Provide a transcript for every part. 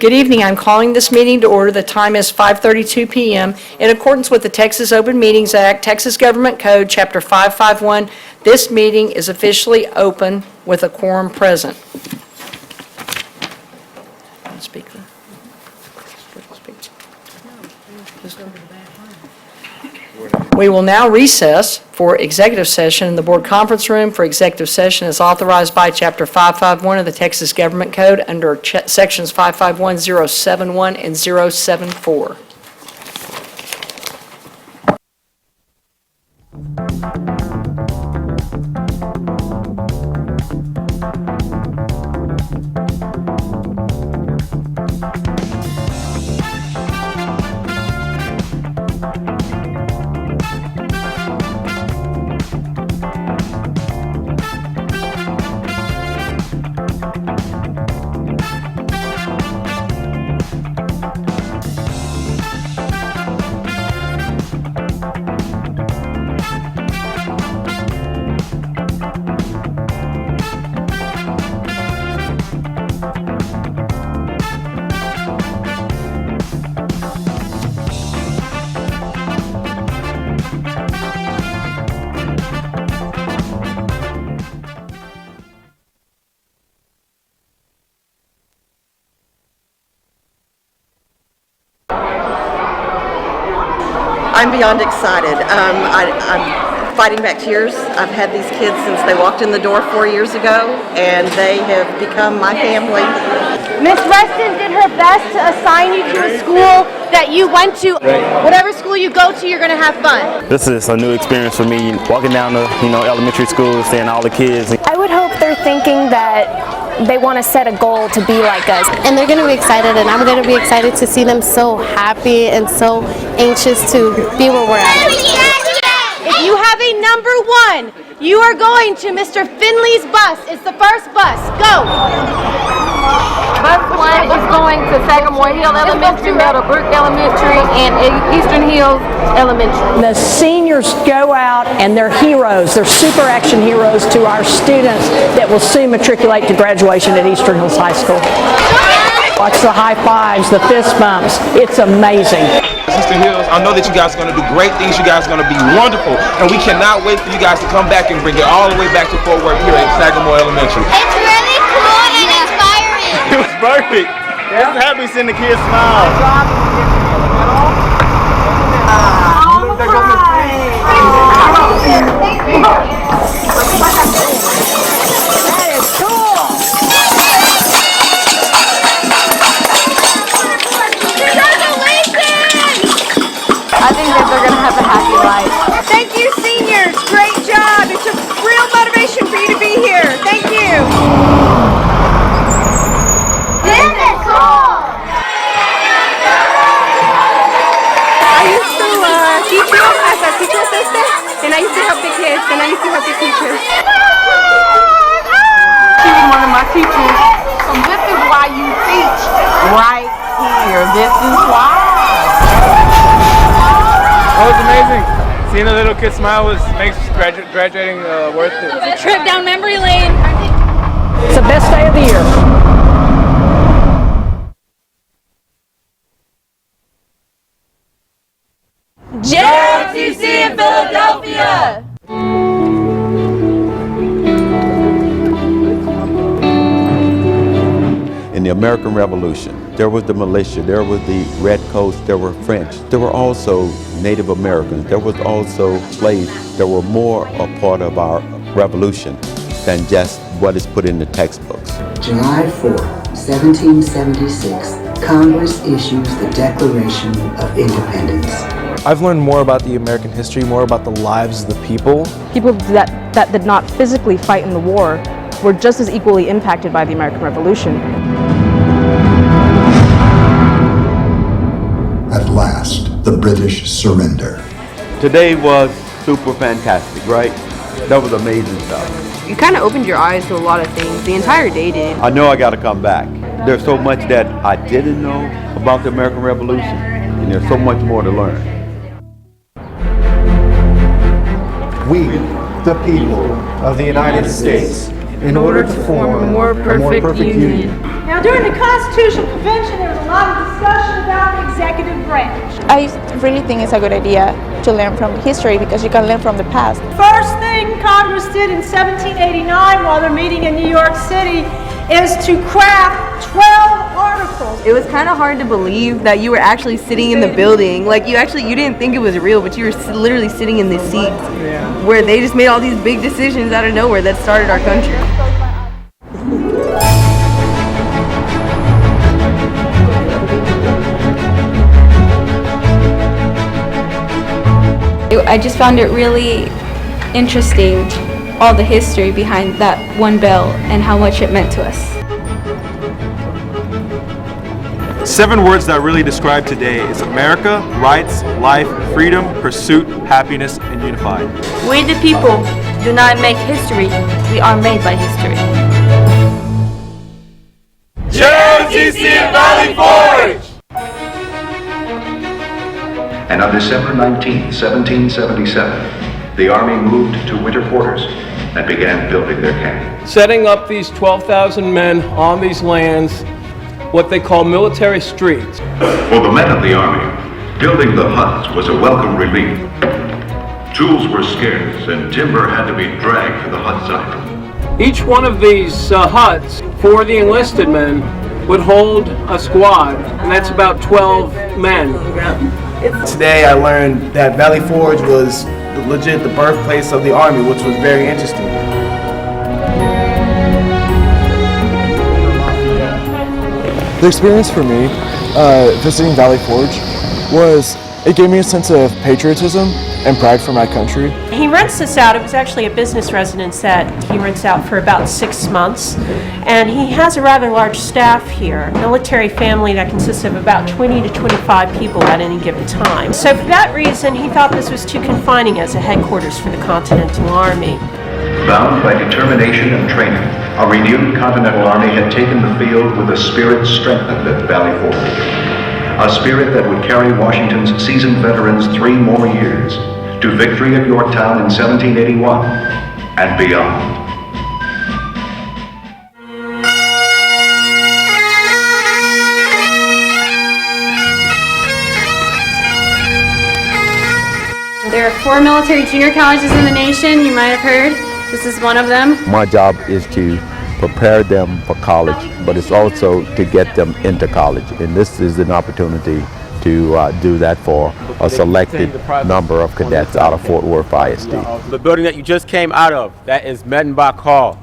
Good evening. I'm calling this meeting to order. The time is 5:32 p.m. In accordance with the Texas Open Meetings Act, Texas Government Code, Chapter 551, this meeting is officially open with a quorum present. Speaker. We will now recess for executive session in the board conference room for executive session as authorized by Chapter 551 of the Texas Government Code under Sections 551, 071, and 074. I'm beyond excited. I'm fighting back tears. I've had these kids since they walked in the door 4 years ago, and they have become my family. Miss Reston did her best to assign you to a school that you went to. Whatever school you go to, you're going to have fun. This is a new experience for me, walking down the elementary school, seeing all the kids. I would hope they're thinking that they want to set a goal to be like us. And they're going to be excited, and I'm going to be excited to see them so happy and so anxious to be where we're at. If you have a number one, you are going to Mr. Finley's bus. It's the first bus. Go! Bus 1 is going to Sagamore Hill Elementary, Meadowbrook Elementary, and Eastern Hills Elementary. The seniors go out and they're heroes. They're super action heroes to our students that will soon matriculate to graduation at Eastern Hills High School. Watch the high fives, the fist bumps. It's amazing. Sister Hills, I know that you guys are going to do great things. You guys are going to be wonderful. And we cannot wait for you guys to come back and bring it all the way back to Fort Worth here at Sagamore Elementary. It's really cool and inspiring. It was perfect. Yeah. I'm happy seeing the kids smile. I think that they're going to have a happy life. Thank you, seniors. Great job. It's a real motivation for you to be here. Thank you. This is cool. I used to teach as a teacher assistant, and I used to help the kids, and I used to help the teachers. She was one of my teachers. So this is why you teach right here. This is why. Oh, it's amazing. Seeing a little kid smile makes graduating worth it. It's a trip down memory lane. It's the best day of the year. JROTC in Philadelphia. In the American Revolution, there was the militia, there was the Redcoats, there were French, there were also Native Americans, there was also slaves. There were more a part of our revolution than just what is put in the textbooks. July 4, 1776, Congress issues the Declaration of Independence. I've learned more about the American history, more about the lives of the people. People that did not physically fight in the war were just as equally impacted by the American Revolution. At last, the British surrender. Today was super fantastic, right? That was amazing stuff. You kind of opened your eyes to a lot of things. The entire day did. I know I got to come back. There's so much that I didn't know about the American Revolution, and there's so much more to learn. We, the people of the United States, in order to form a more perfect union, Now, during the Constitutional Convention, there was a lot of discussion about the executive branch. I really think it's a good idea to learn from history because you can learn from the past. First thing Congress did in 1789 while they're meeting in New York City is to craft 12 articles. It was kind of hard to believe that you were actually sitting in the building. Like you didn't think it was real, but you were literally sitting in these seats where they just made all these big decisions out of nowhere that started our country. I just found it really interesting, all the history behind that one bell and how much it meant to us. 7 words that really describe today is America, rights, life, freedom, pursuit, happiness, and unified. We the people do not make history, we are made by history. JOTC at Valley Forge! And on December 19, 1777, the Army moved to winter quarters and began building their camp. Setting up these 12,000 men on these lands, what they call military streets. For the men of the Army, building the huts was a welcome relief. Tools were scarce and timber had to be dragged to the hut site. Each one of these huts for the enlisted men would hold a squad, and that's about 12 men. Today I learned that Valley Forge was legit the birthplace of the Army, which was very interesting. The experience for me visiting Valley Forge was, it gave me a sense of patriotism and pride for my country. He rents this out. It was actually a business residence that he rents out for about 6 months. And he has a rather large staff here, a military family that consists of about 20 to 25 people at any given time. So for that reason, he thought this was too confining as a headquarters for the Continental Army. Bound by determination and training, a renewed Continental Army had taken the field with a spirit strengthened at Valley Forge. A spirit that would carry Washington's seasoned veterans 3 more years to victory at Yorktown in 1781 and beyond. There are 4 military junior colleges in the nation, you might have heard. This is one of them. My job is to prepare them for college, but it's also to get them into college. And this is an opportunity to do that for a selected number of cadets out of Fort Worth FWISD. The building that you just came out of, that is Mettenbach Hall.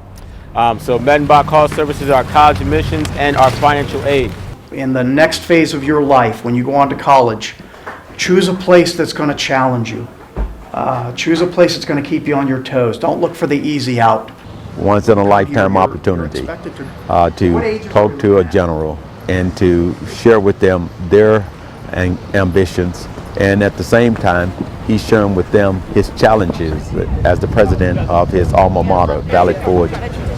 So Mettenbach Hall services our college admissions and our financial aid. In the next phase of your life, when you go on to college, choose a place that's going to challenge you. Choose a place that's going to keep you on your toes. Don't look for the easy out. Once in a lifetime opportunity to talk to a general and to share with them their ambitions, and at the same time he's sharing with them his challenges as the president of his alma mater, Valley Forge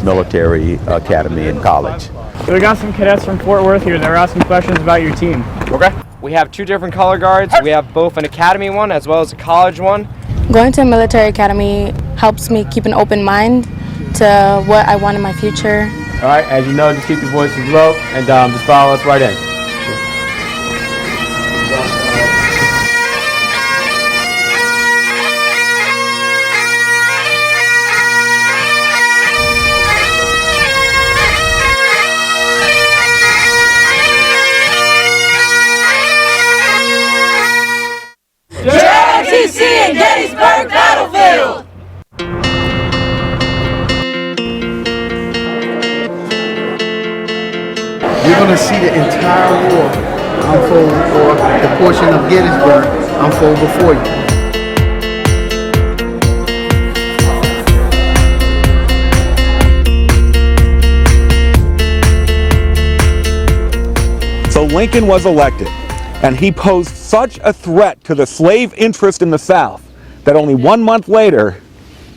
Military Academy and College. We got some cadets from Fort Worth here that are asking questions about your team. Okay. We have 2 different color guards. We have both an academy one as well as a college one. Going to a military academy helps me keep an open mind to what I want in my future. All right, as you know, just keep your voices low and just follow us right in. JOTC in Gettysburg Battlefield! You're going to see the entire war unfold, or the portion of Gettysburg unfold before you. So Lincoln was elected, and he posed such a threat to the slave interest in the South that only 1 month later,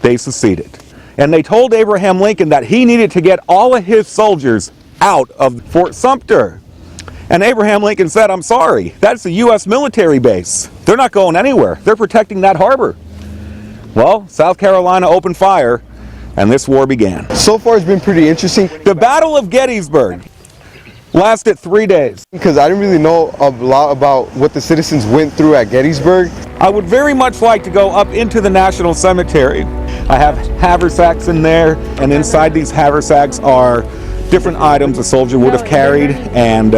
they seceded. And they told Abraham Lincoln that he needed to get all of his soldiers out of Fort Sumter. And Abraham Lincoln said, I'm sorry, that's a U.S. military base. They're not going anywhere. They're protecting that harbor. Well, South Carolina opened fire, and this war began. So far it's been pretty interesting. The Battle of Gettysburg. lasted 3 days. Because I didn't really know a lot about what the citizens went through at Gettysburg. I would very much like to go up into the National Cemetery. I have haversacks in there, and inside these haversacks are different items a soldier would have carried, and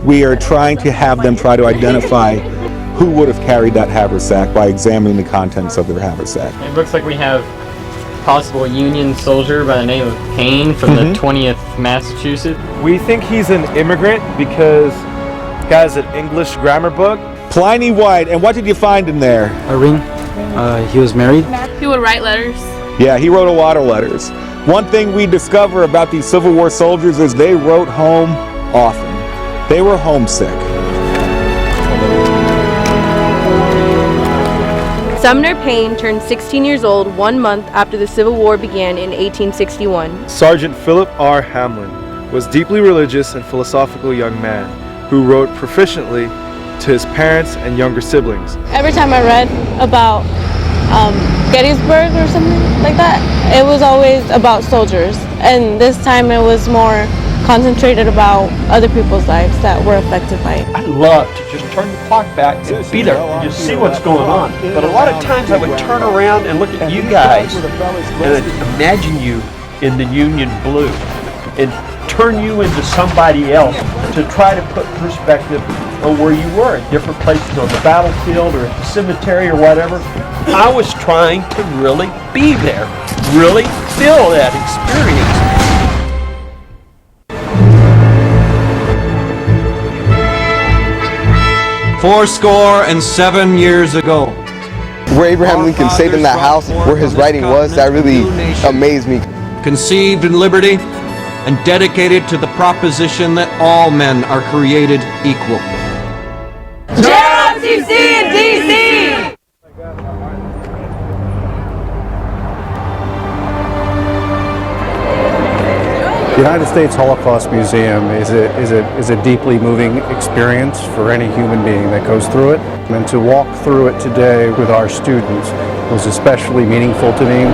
we are trying to have them try to identify who would have carried that haversack by examining the contents of their haversack. It looks like we have possible Union soldier by the name of Payne from the 20th Massachusetts. We think he's an immigrant because he has an English grammar book. Pliny White, and what did you find in there? A ring. He was married. He would write letters. Yeah, he wrote a lot of letters. One thing we discover about these Civil War soldiers is they wrote home often. They were homesick. Sumner Payne turned 16 years old 1 month after the Civil War began in 1861. Sergeant Philip R. Hamlin was a deeply religious and philosophical young man who wrote proficiently to his parents and younger siblings. Every time I read about Gettysburg or something like that, it was always about soldiers. And this time it was more concentrated about other people's lives that were affected by it. I'd love to just turn the clock back and be there and just see what's going on. But a lot of times I would turn around and look at you guys and I'd imagine you in the Union blue and turn you into somebody else to try to put perspective on where you were at different places on the battlefield or at the cemetery or whatever. I was trying to really be there, really feel that experience. Fourscore and 7 years ago. Where Abraham Lincoln stayed in that house, where his writing was, that really amazed me. Conceived in liberty and dedicated to the proposition that all men are created equal. JROTC in DC! The United States Holocaust Museum is a deeply moving experience for any human being that goes through it. And to walk through it today with our students was especially meaningful to me.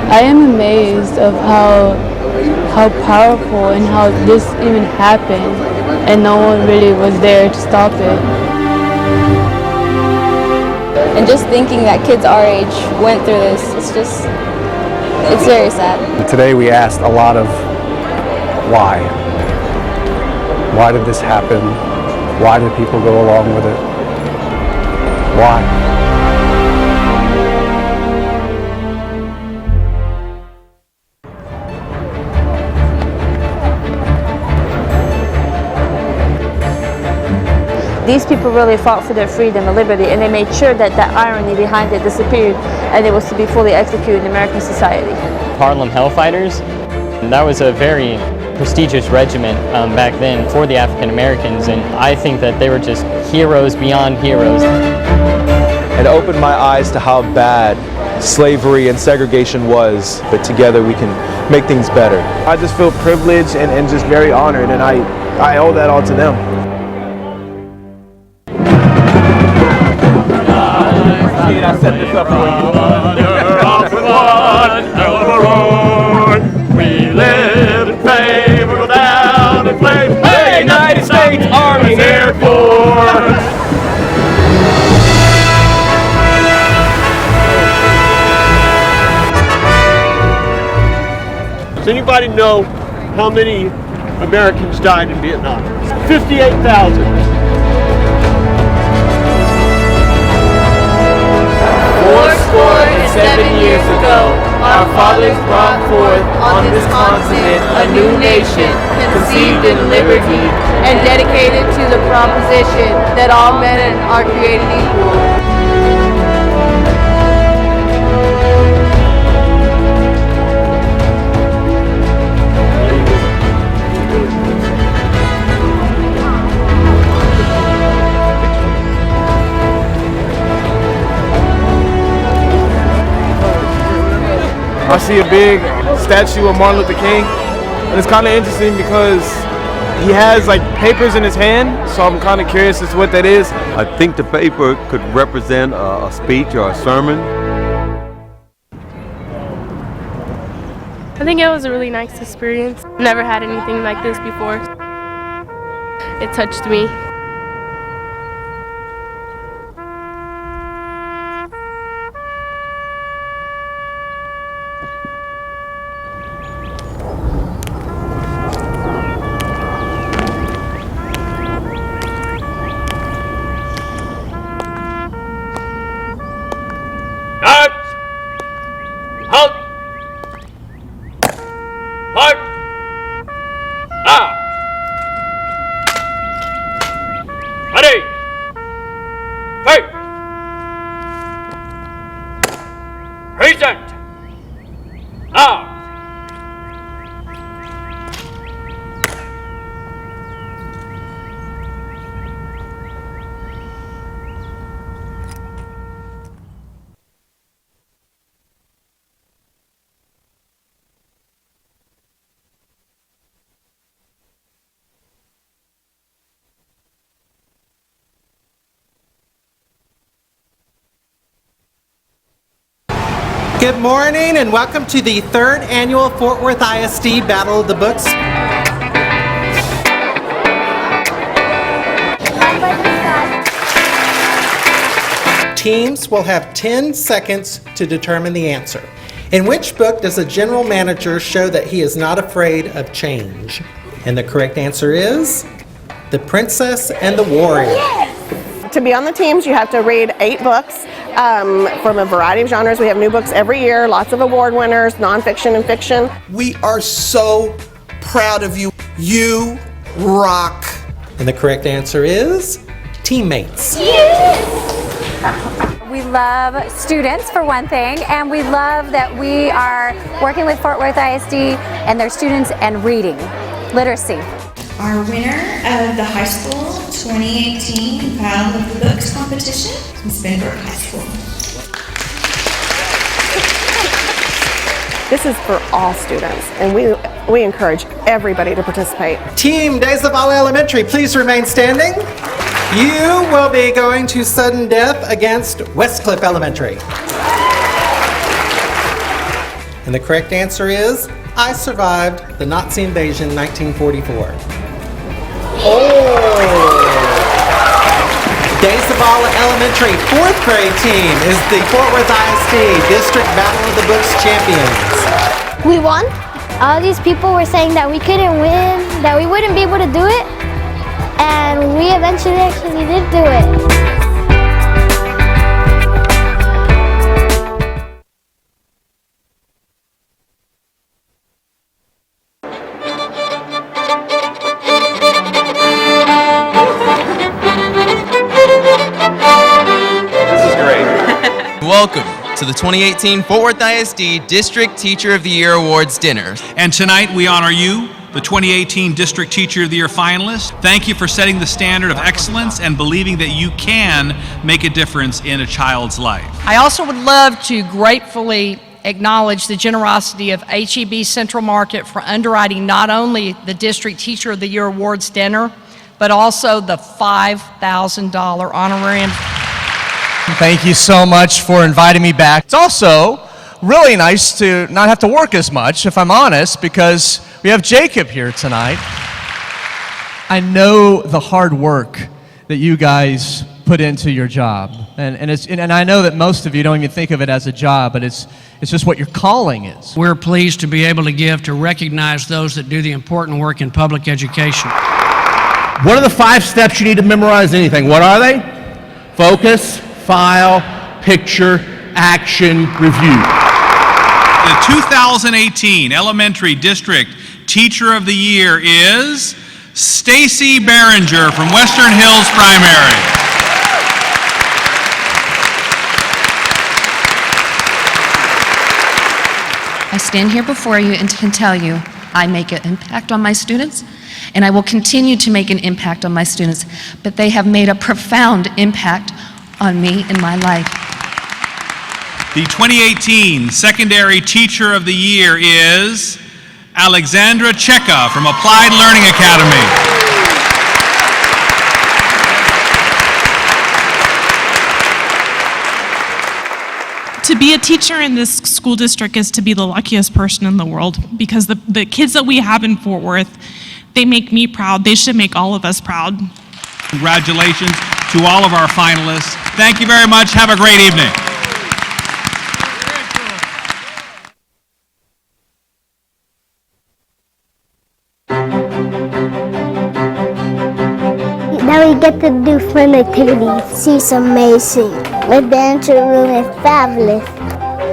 I am amazed of how powerful and how this even happened, and no one really was there to stop it. And just thinking that kids our age went through this, it's very sad. Today we asked a lot of why. Why did this happen? Why did people go along with it? Why? These people really fought for their freedom and liberty, and they made sure that that irony behind it disappeared and it was to be fully executed in American society. Harlem Hellfighters, and that was a very prestigious regiment back then for the African Americans, and I think that they were just heroes beyond heroes. It opened my eyes to how bad slavery and segregation was, but together we can make things better. I just feel privileged and just very honored, and I owe that all to them. I set this up for you. We live in fame, we go down in flames. Hey, United States Army Air Force! Does anybody know how many Americans died in Vietnam? 58,000. 7 years ago, our fathers brought forth on this continent a new nation, conceived in liberty, and dedicated to the proposition that all men are created equal. I see a big statue of Martin Luther King, and it's kind of interesting because he has like papers in his hand, so I'm kind of curious as to what that is. I think the paper could represent a speech or a sermon. I think it was a really nice experience. Never had anything like this before. It touched me. Good morning and welcome to the 3rd Annual Fort Worth ISD Battle of the Books. Teams will have 10 seconds to determine the answer. In which book does a general manager show that he is not afraid of change? And the correct answer is The Princess and the Warrior. To be on the teams, you have to read 8 books from a variety of genres. We have new books every year, lots of award winners, nonfiction and fiction. We are so proud of you. You rock. And the correct answer is teammates. We love students, for one thing, and we love that we are working with Fort Worth ISD and their students and reading, literacy. Our winner of the high school 2018 Battle of the Books competition from Spinbrook High School. This is for all students, and we encourage everybody to participate. Team Days of All Elementary, please remain standing. You will be going to sudden death against Westcliff Elementary. And the correct answer is, I survived the Nazi invasion 1944. Days of All Elementary 4th grade team is the Fort Worth ISD District Battle of the Books champions. We won. All these people were saying that we couldn't win, that we wouldn't be able to do it, and we eventually actually did do it. Welcome to the 2018 Fort Worth ISD District Teacher of the Year Awards dinner. And tonight we honor you, the 2018 District Teacher of the Year finalist. Thank you for setting the standard of excellence and believing that you can make a difference in a child's life. I also would love to gratefully acknowledge the generosity of HEB Central Market for underwriting not only the District Teacher of the Year Awards dinner, but also the $5,000 honorarium. Thank you so much for inviting me back. It's also really nice to not have to work as much, if I'm honest, because we have Jacob here tonight. I know the hard work that you guys put into your job, and I know that most of you don't even think of it as a job, but it's just what your calling is. We're pleased to be able to give to recognize those that do the important work in public education. What are the 5 steps you need to memorize anything? What are they? Focus, file, picture, action, review. The 2018 Elementary District Teacher of the Year is Stacy Behringer from Western Hills Primary. I stand here before you and can tell you I make an impact on my students, and I will continue to make an impact on my students, but they have made a profound impact on me in my life. The 2018 Secondary Teacher of the Year is Alexandra Cheka from Applied Learning Academy. To be a teacher in this school district is to be the luckiest person in the world, because the kids that we have in Fort Worth, they make me proud. They should make all of us proud. Congratulations to all of our finalists. Thank you very much. Have a great evening. Now we get to do fun activities. She's amazing. The dancer room is fabulous.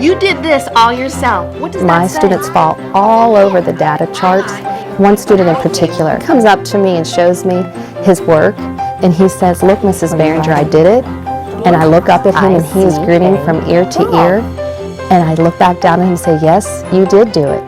You did this all yourself. What does My that say? students fall all over the data charts. One student in particular comes up to me and shows me his work, and he says, "Look, Mrs. Behringer, I did it." And I look up at him, and he is grinning from ear to ear. And I look back down at him and say, "Yes, you did do it."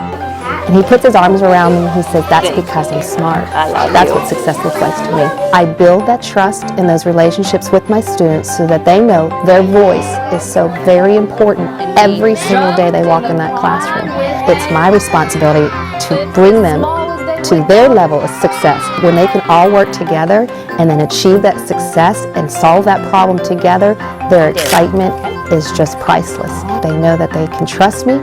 And he puts his arms around me and he says, "That's because I'm smart." That's what success looks like to me. I build that trust in those relationships with my students so that they know their voice is so very important every single day they walk in that classroom. It's my responsibility to bring them to their level of success. When they can all work together and then achieve that success and solve that problem together, their excitement is just priceless. They know that they can trust me.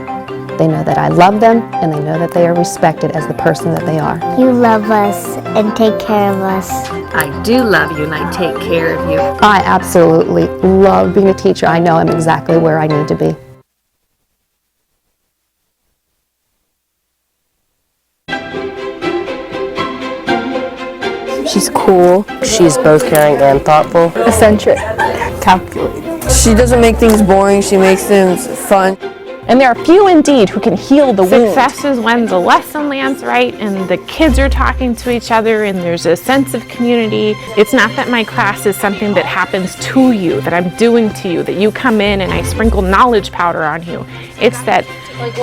They know that I love them, and they know that they are respected as the person that they are. You love us and take care of us. I do love you and I take care of you. I absolutely love being a teacher. I know I'm exactly where I need to be. She's cool. She's both caring and thoughtful. Eccentric. Calculated. She doesn't make things boring. She makes things fun. And there are few indeed who can heal the wound. Success is when the lesson lands right and the kids are talking to each other and there's a sense of community. It's not that my class is something that happens to you, that I'm doing to you, that you come in and I sprinkle knowledge powder on you. It's that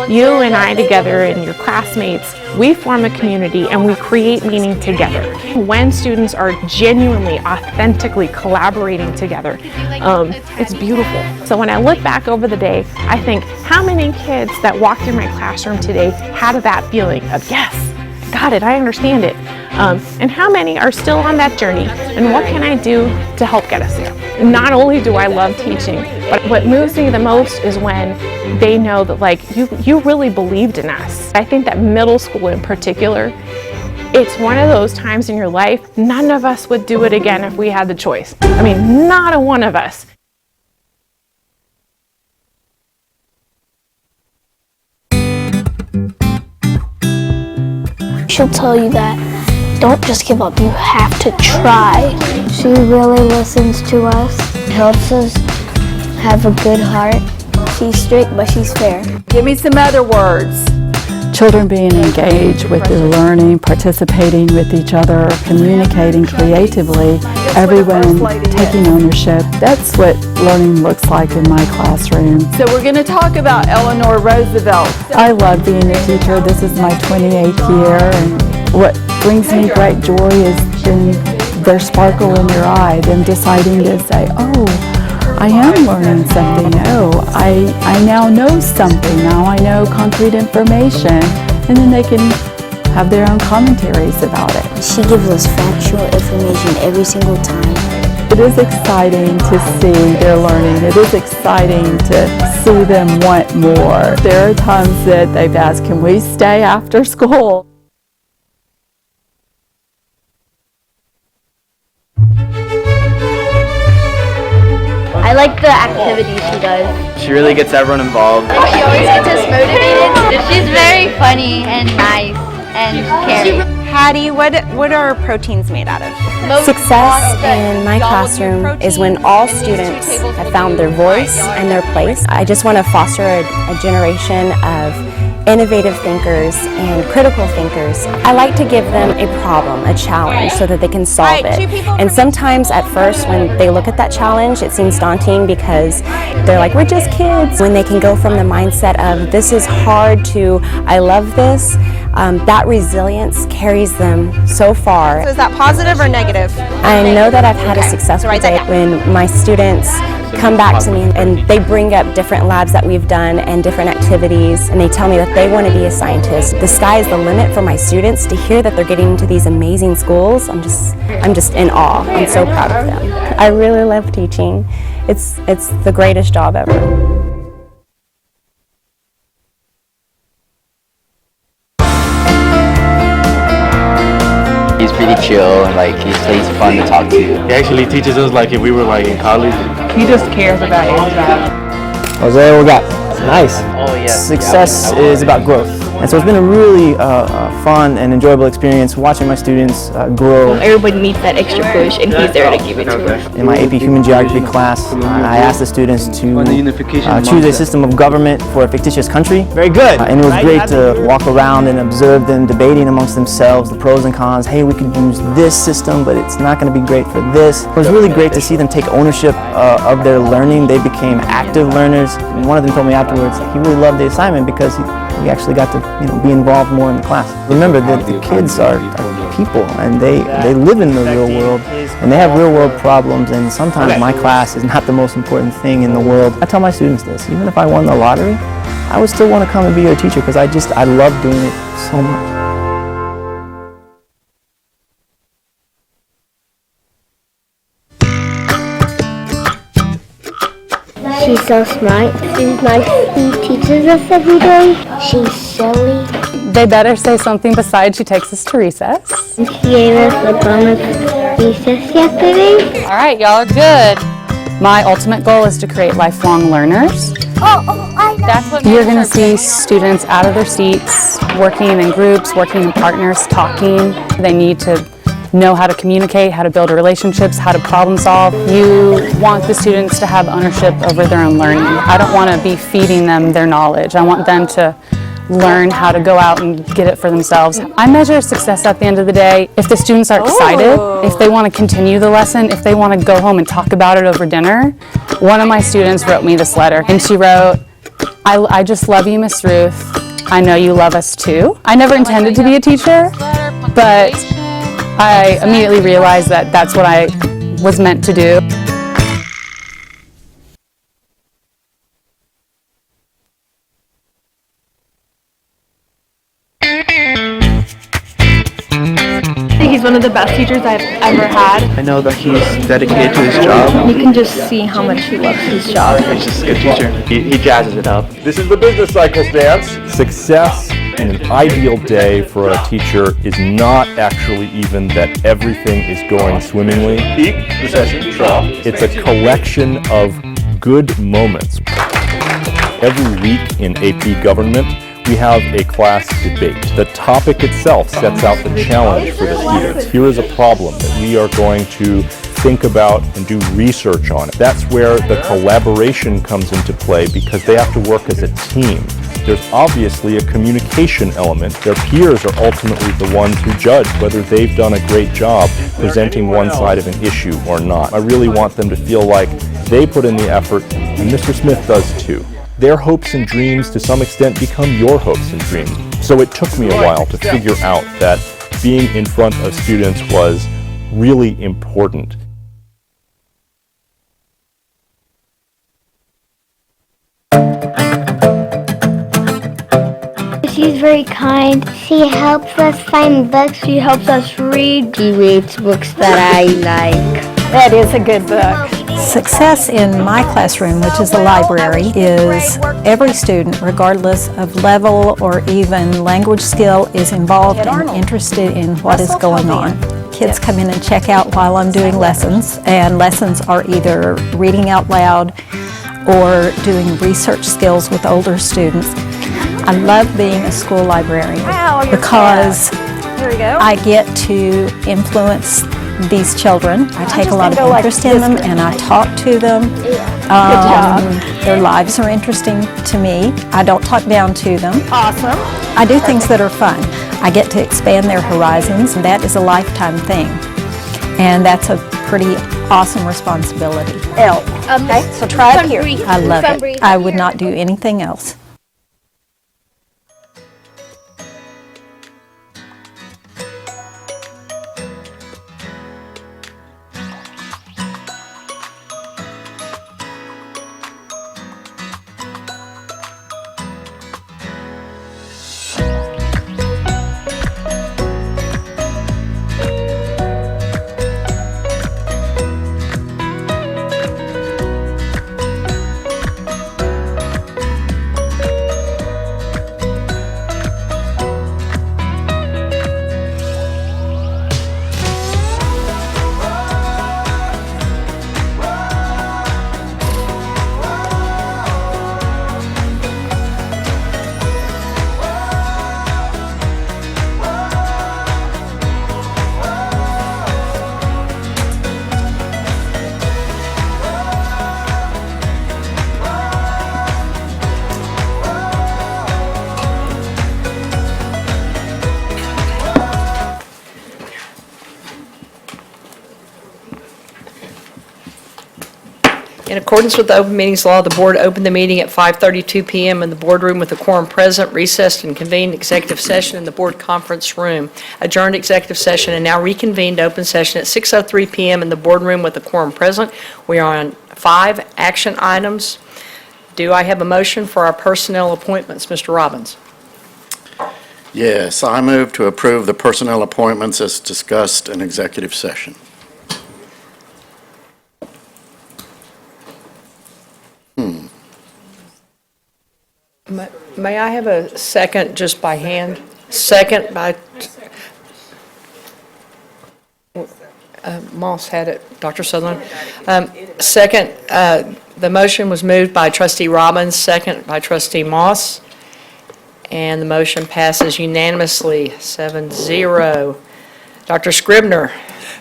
you and I together and your classmates, we form a community and we create meaning together. When students are genuinely, authentically collaborating together, it's beautiful. So when I look back over the day, I think, how many kids that walked through my classroom today had that feeling of, yes, got it, I understand it. And how many are still on that journey? And what can I do to help get us there? Not only do I love teaching, but what moves me the most is when they know that, like, you really believed in us. I think that middle school in particular, it's one of those times in your life, none of us would do it again if we had the choice. I mean, not a one of us. She'll tell you that don't just give up, you have to try. She really listens to us, helps us have a good heart. She's strict, but she's fair. Give me some other words. Children being engaged with their learning, participating with each other, communicating creatively, everyone taking ownership. That's what learning looks like in my classroom. So we're going to talk about Eleanor Roosevelt. I love being a teacher. This is my 28th year, and what brings me great joy is their sparkle in your eye, them deciding to say, oh, I am learning something. Oh, I now know something. Now I know concrete information. And then they can have their own commentaries about it. She gives us factual information every single time. It is exciting to see their learning. It is exciting to see them want more. There are times that they've asked, can we stay after school? I like the activities she does. She really gets everyone involved. She always gets us motivated. She's very funny and nice and caring. Hattie, what are proteins made out of? Success in my classroom is when all students have found their voice and their place. I just want to foster a generation of innovative thinkers and critical thinkers. I like to give them a problem, a challenge, so that they can solve it. And sometimes at first when they look at that challenge, it seems daunting because they're like, we're just kids. When they can go from the mindset of this is hard to I love this, that resilience carries them so far. So is that positive or negative? I know that I've had a successful day when my students come back to me and they bring up different labs that we've done and different activities, and they tell me that they want to be a scientist. The sky is the limit for my students. To hear that they're getting into these amazing schools, I'm just in awe. I'm so proud of them. I really love teaching. It's the greatest job ever. chill and like he's fun to talk to. He actually teaches us like if we were like in college. He just cares about everybody. Jose, we got nice. Oh yeah. Success is about growth. And so it's been a really fun and enjoyable experience watching my students grow. Everybody needs that extra push, and he's there to give it to us. In my AP Human Geography class, I asked the students to choose a system of government for a fictitious country. Very good. And it was great to walk around and observe them debating amongst themselves the pros and cons. Hey, we could use this system, but it's not going to be great for this. It was really great to see them take ownership of their learning. They became active learners. And one of them told me afterwards he really loved the assignment because he actually got to be involved more in the class. Remember that the kids are people and they live in the real world and they have real world problems, and sometimes my class is not the most important thing in the world. I tell my students this, even if I won the lottery, I would still want to come and be your teacher because I love doing it so much. She's so smart. She's nice. She teaches us every day. She's silly. They better say something besides she takes us to recess. She gave us a bonus recess yesterday. All right, y'all are good. My ultimate goal is to create lifelong learners. That's what you're going to see students out of their seats, working in groups, working in partners, talking. They need to know how to communicate, how to build relationships, how to problem solve. You want the students to have ownership over their own learning. I don't want to be feeding them their knowledge. I want them to learn how to go out and get it for themselves. I measure success at the end of the day if the students are excited, if they want to continue the lesson, if they want to go home and talk about it over dinner. One of my students wrote me this letter and she wrote, I just love you, Miss Ruth. I know you love us too. I never intended to be a teacher, but I immediately realized that that's what I was meant to do. I think he's one of the best teachers I've ever had. I know that he's dedicated to his job. You can just see how much he loves his job. He's just a good teacher. He jazzes it up. This is the business cycles dance. Success in an ideal day for a teacher is not actually even that everything is going swimmingly. Peak, recession, trough. It's a collection of good moments. Every week in AP Government, we have a class debate. The topic itself sets out the challenge for the students. Here is a problem that we are going to think about and do research on. That's where the collaboration comes into play because they have to work as a team. There's obviously a communication element. Their peers are ultimately the ones who judge whether they've done a great job presenting one side of an issue or not. I really want them to feel like they put in the effort, and Mr. Smith does too. Their hopes and dreams to some extent become your hopes and dreams. So it took me a while to figure out that being in front of students was really important. She's very kind. She helps us find books. She helps us read. She reads books that I like. That is a good book. Success in my classroom, which is the library, is every student, regardless of level or even language skill, is involved and interested in what is going on. Kids come in and check out while I'm doing lessons, and lessons are either reading out loud or doing research skills with older students. I love being a school librarian because I get to influence these children. I take a lot of interest in them and I talk to them. Their lives are interesting to me. I don't talk down to them. Awesome. I do things that are fun. I get to expand their horizons, and that is a lifetime thing. And that's a pretty awesome responsibility. Okay, so try it here. I love it. I would not do anything else. In accordance with the open meetings law, the board opened the meeting at 5:32 p.m. in the boardroom with the quorum present, recessed and convened executive session in the board conference room, adjourned executive session, and now reconvened open session at 6:03 p.m. in the boardroom with the quorum present. We are on 5 action items. Do I have a motion for our personnel appointments, Mr. Robbins? Yes, I move to approve the personnel appointments as discussed in executive session. May I have a second just by hand? Second by, Moss had it, Dr. Sutherland. Second, the motion was moved by Trustee Robbins, second by Trustee Moss, and the motion passes unanimously, 7-0. Dr. Scribner.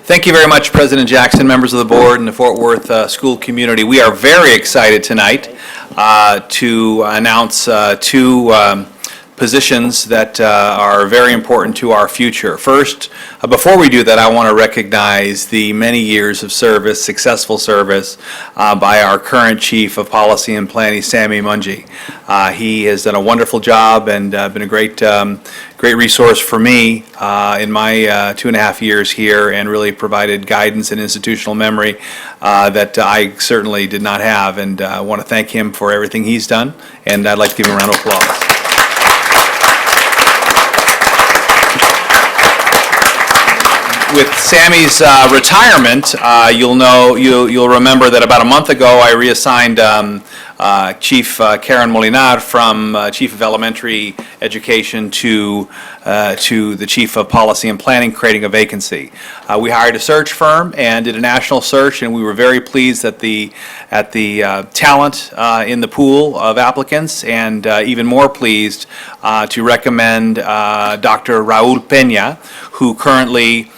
Thank you very much, President Jackson, members of the board, and the Fort Worth school community. We are very excited tonight to announce 2 positions that are very important to our future. First, before we do that, I want to recognize the many years of service, successful service, by our current Chief of Policy and Planning, Sammy Mungie. He has done a wonderful job and been a great resource for me in my 2.5 years here, and really provided guidance and institutional memory that I certainly did not have, and I want to thank him for everything he's done, and I'd like to give him a round of applause. With Sammy's retirement, you'll remember that about a month ago I reassigned Chief Karen Molinar from Chief of Elementary Education to the Chief of Policy and Planning, creating a vacancy. We hired a search firm and did a national search, and we were very pleased at the talent in the pool of applicants, and even more pleased to recommend Dr. Raul Peña, who currently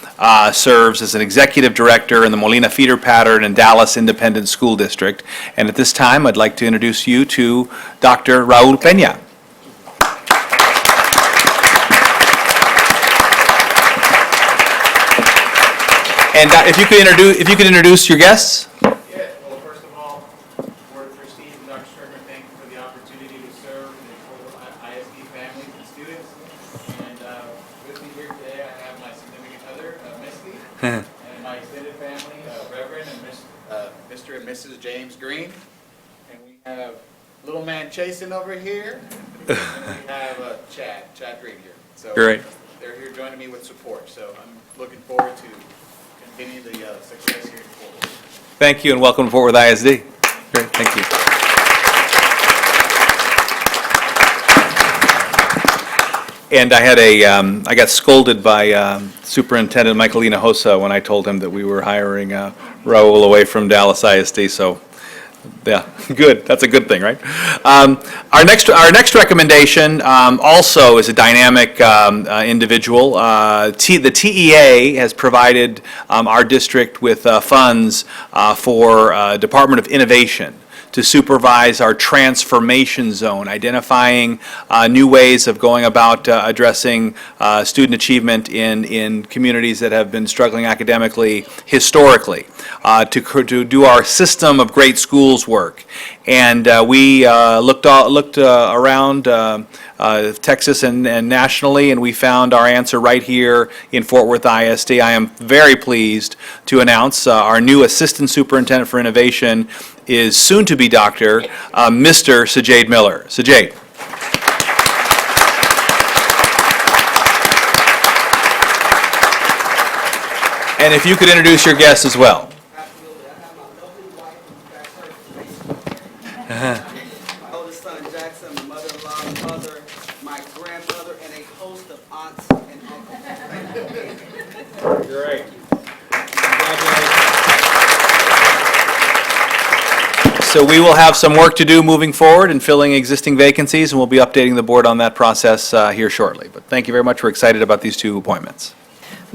serves as an executive director in the Molina Feeder Pattern and Dallas Independent School District. And at this time, I'd like to introduce you to Dr. Raul Peña. And if you could introduce your guests. Yeah, well, first of all, Board of Trustees and Dr. Scribner, thank you for the opportunity to serve the full ISD families and students. And with me here today, I have my significant other, Misty, and my extended family, Reverend and Mr. and Mrs. James Green. And we have little man Chasen over here, and we have Chad Green here. So Great. They're here joining me with support. So I'm looking forward to continue the success here in Fort Worth. Thank you, and welcome to Fort Worth ISD. Great, thank you. And I got scolded by Superintendent Michael Hinojosa when I told him that we were hiring Raul away from Dallas ISD, so yeah, good. That's a good thing, right? Our next recommendation also is a dynamic individual. The TEA has provided our district with funds for Department of Innovation to supervise our transformation zone, identifying new ways of going about addressing student achievement in communities that have been struggling academically historically, to do our system of great schools work. And we looked around Texas and nationally, and we found our answer right here in Fort Worth ISD. I am very pleased to announce our new Assistant Superintendent for Innovation is soon to be Dr. Mr. Sajade Miller. Sajade. And if you could introduce your guests as well. My oldest son Jackson, my mother-in-law, mother, my grandmother, and a host of aunts and uncles. Great. So we will have some work to do moving forward in filling existing vacancies, and we'll be updating the board on that process here shortly. But thank you very much. We're excited about these 2 appointments.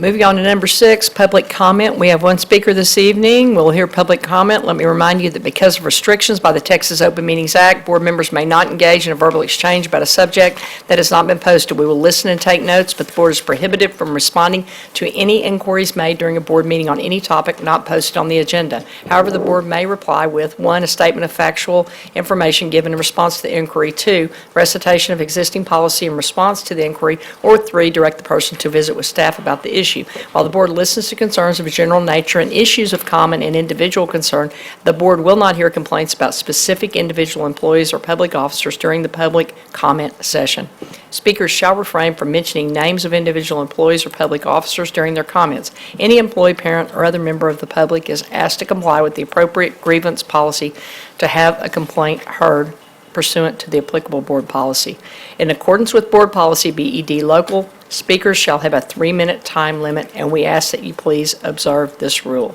Moving on to number 6, public comment. We have one speaker this evening. We'll hear public comment. Let me remind you that because of restrictions by the Texas Open Meetings Act, board members may not engage in a verbal exchange about a subject that has not been posted. We will listen and take notes, but the board is prohibited from responding to any inquiries made during a board meeting on any topic not posted on the agenda. However, the board may reply with 1, a statement of factual information given in response to the inquiry, 2, recitation of existing policy in response to the inquiry, or 3, direct the person to visit with staff about the issue. While the board listens to concerns of a general nature and issues of common and individual concern, the board will not hear complaints about specific individual employees or public officers during the public comment session. Speakers shall refrain from mentioning names of individual employees or public officers during their comments. Any employee, parent, or other member of the public is asked to comply with the appropriate grievance policy to have a complaint heard pursuant to the applicable board policy. In accordance with board policy BED local, speakers shall have a 3-minute time limit, and we ask that you please observe this rule.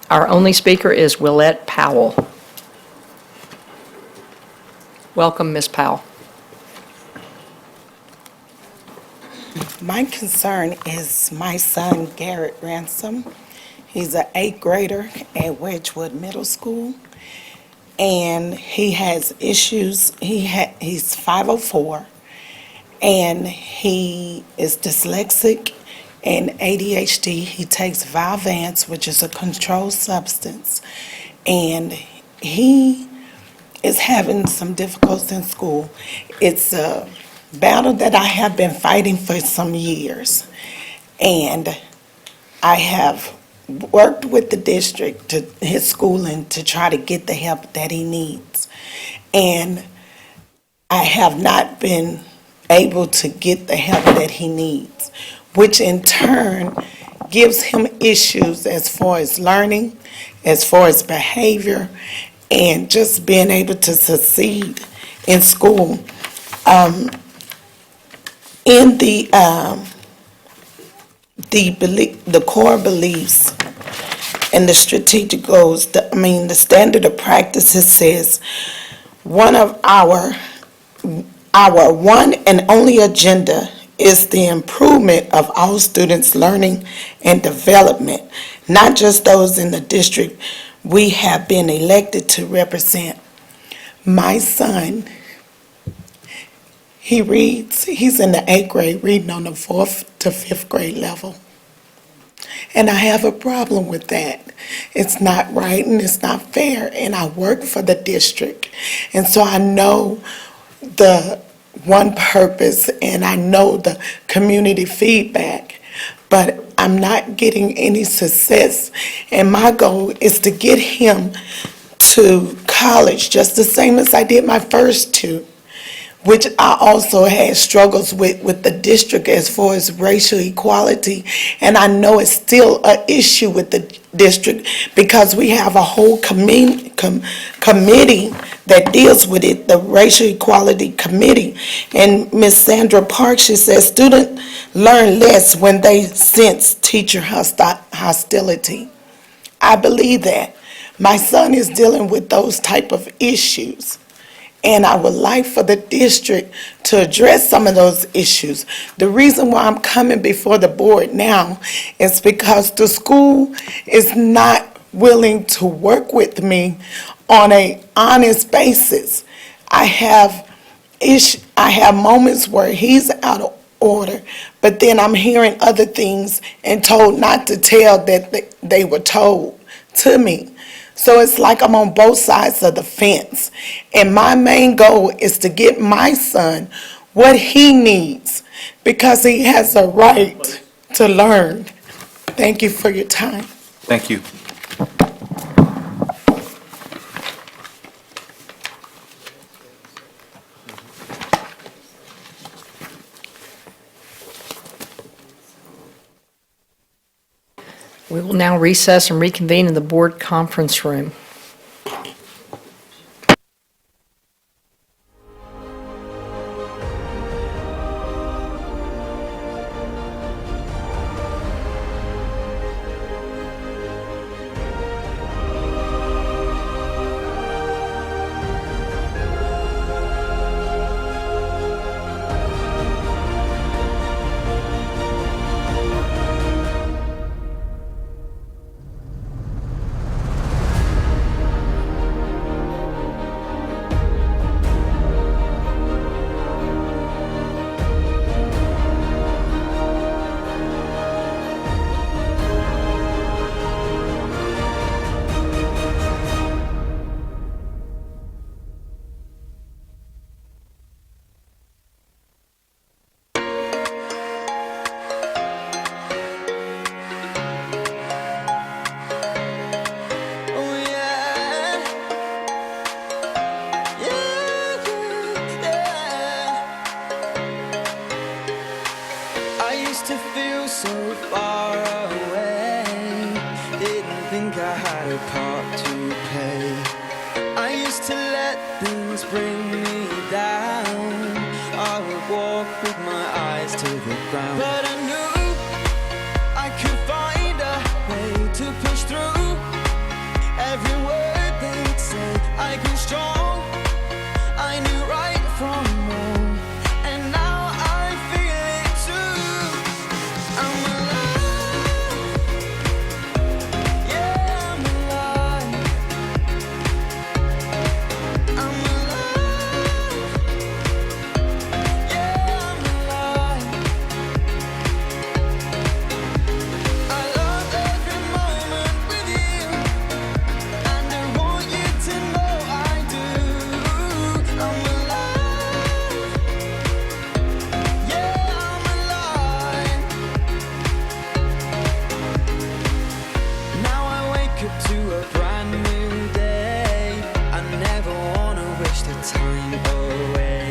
Our only speaker is Willette Powell. Welcome, Ms. Powell. My concern is my son, Garrett Ransom. He's an 8th grader at Wedgwood Middle School, and he has issues. He's 504, and he is dyslexic and ADHD. He takes Vyvanse, which is a controlled substance, and he is having some difficulties in school. It's a battle that I have been fighting for some years, and I have worked with the district, to his schooling, to try to get the help that he needs. And I have not been able to get the help that he needs, which in turn gives him issues as far as learning, as far as behavior, and just being able to succeed in school. In the core beliefs and the strategic goals, the standard of practices says one of our one and only agenda is the improvement of all students' learning and development, not just those in the district we have been elected to represent. My son, he's in the 8th grade, reading on the 4th to 5th grade level. And I have a problem with that. It's not right and it's not fair, and I work for the district. And so I know the one purpose and I know the community feedback, but I'm not getting any success. And my goal is to get him to college just the same as I did my first 2, which I also had struggles with the district as far as racial equality. And I know it's still an issue with the district because we have a whole committee that deals with it, the Racial Equality Committee. And Ms. Sandra Parks, she says, students learn less when they sense teacher hostility. I believe that. My son is dealing with those type of issues. And I would like for the district to address some of those issues. The reason why I'm coming before the board now is because the school is not willing to work with me on an honest basis. I have moments where he's out of order, but then I'm hearing other things and told not to tell that they were told to me. So it's like I'm on both sides of the fence. And my main goal is to get my son what he needs because he has a right to learn. Thank you for your time. Thank you. We will now recess and reconvene in the board conference room. think I had a part to play. I used to let things bring me down. I would walk with my eyes to the ground, but I knew I could find a way to push through. Every word they'd say, I grew strong. I knew right from wrong, and now I feel it too. I'm alive, yeah, I'm alive. I'm alive, yeah, I'm alive. I love every moment with you, and I want you to know I do. I'm alive, yeah, I'm alive. Now I wake up to a brand new day. I never wanna wish the time away.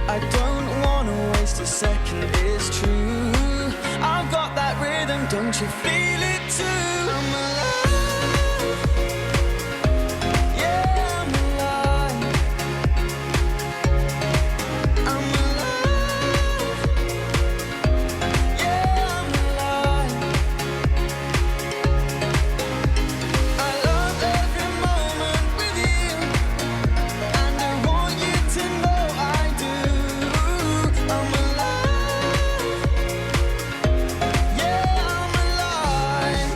I don't wanna waste a second, it's true. I've got that rhythm, don't you feel it too? I'm alive, yeah, I'm alive. I'm alive, yeah, I'm alive. I love every moment with you, and I want you to know I do. I'm alive, yeah, I'm alive.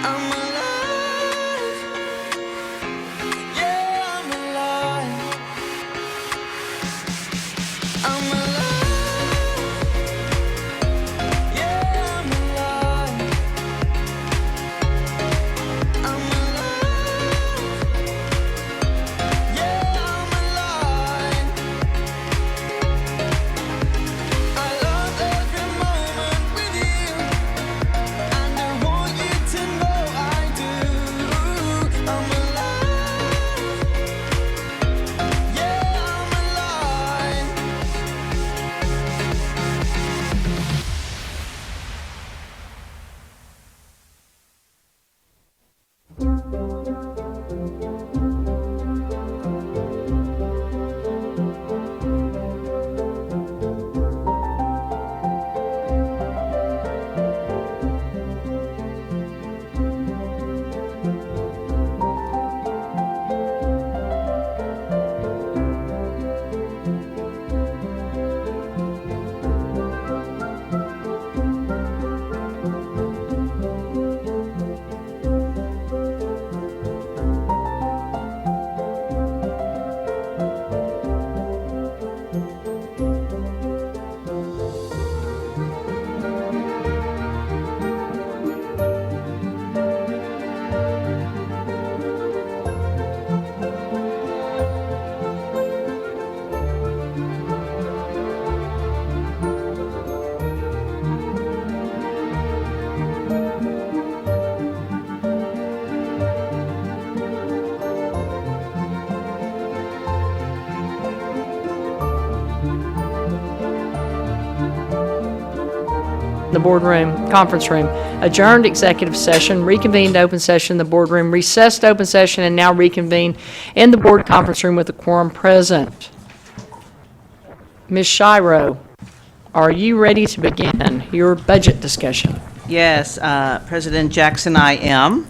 I'm alive, yeah, I'm alive. I'm alive, yeah, I'm alive. I'm alive, yeah, I'm alive. I'm alive, yeah, I'm alive. I love every moment with you, and I want you to know I do. I'm alive, yeah, I'm alive. The boardroom, conference room, adjourned executive session, reconvened open session in the boardroom, recessed open session, and now reconvened in the board conference room with the quorum present. Ms. Shiro, are you ready to begin your budget discussion? Yes, President Jackson, I am.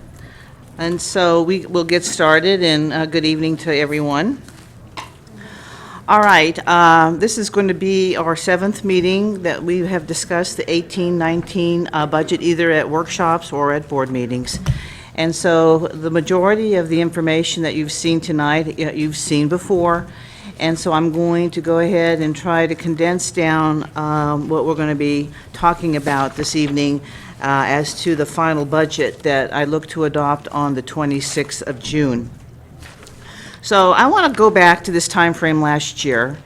And so we will get started, and good evening to everyone. All right, this is going to be our 7th meeting that we have discussed the 18-19 budget either at workshops or at board meetings. And so the majority of the information that you've seen tonight, you've seen before. And so I'm going to go ahead and try to condense down what we're going to be talking about this evening as to the final budget that I look to adopt on the 26th of June. So I want to go back to this time frame last year.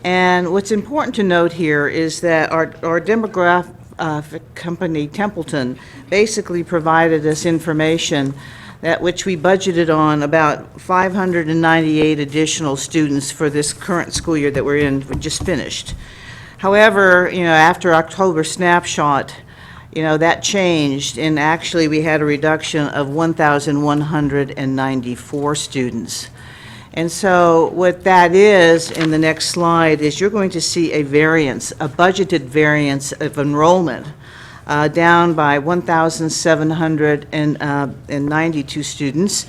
And what's important to note here is that our demographic company, Templeton, basically provided us information that which we budgeted on about 598 additional students for this current school year that we're in, we just finished. However, after October snapshot, that changed, and actually we had a reduction of 1,194 students. And so what that is in the next slide is you're going to see a variance, a budgeted variance of enrollment down by 1,792 students.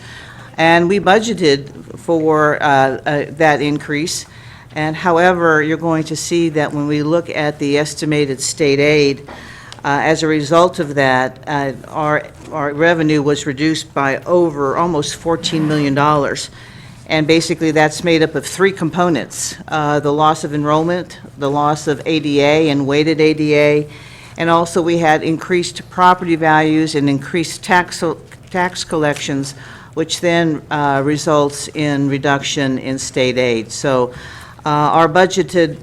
And we budgeted for that increase. And however, you're going to see that when we look at the estimated state aid, as a result of that, our revenue was reduced by over almost $14 million. And basically, that's made up of three components: the loss of enrollment, the loss of ADA and weighted ADA, and also we had increased property values and increased tax collections, which then results in reduction in state aid. So our budgeted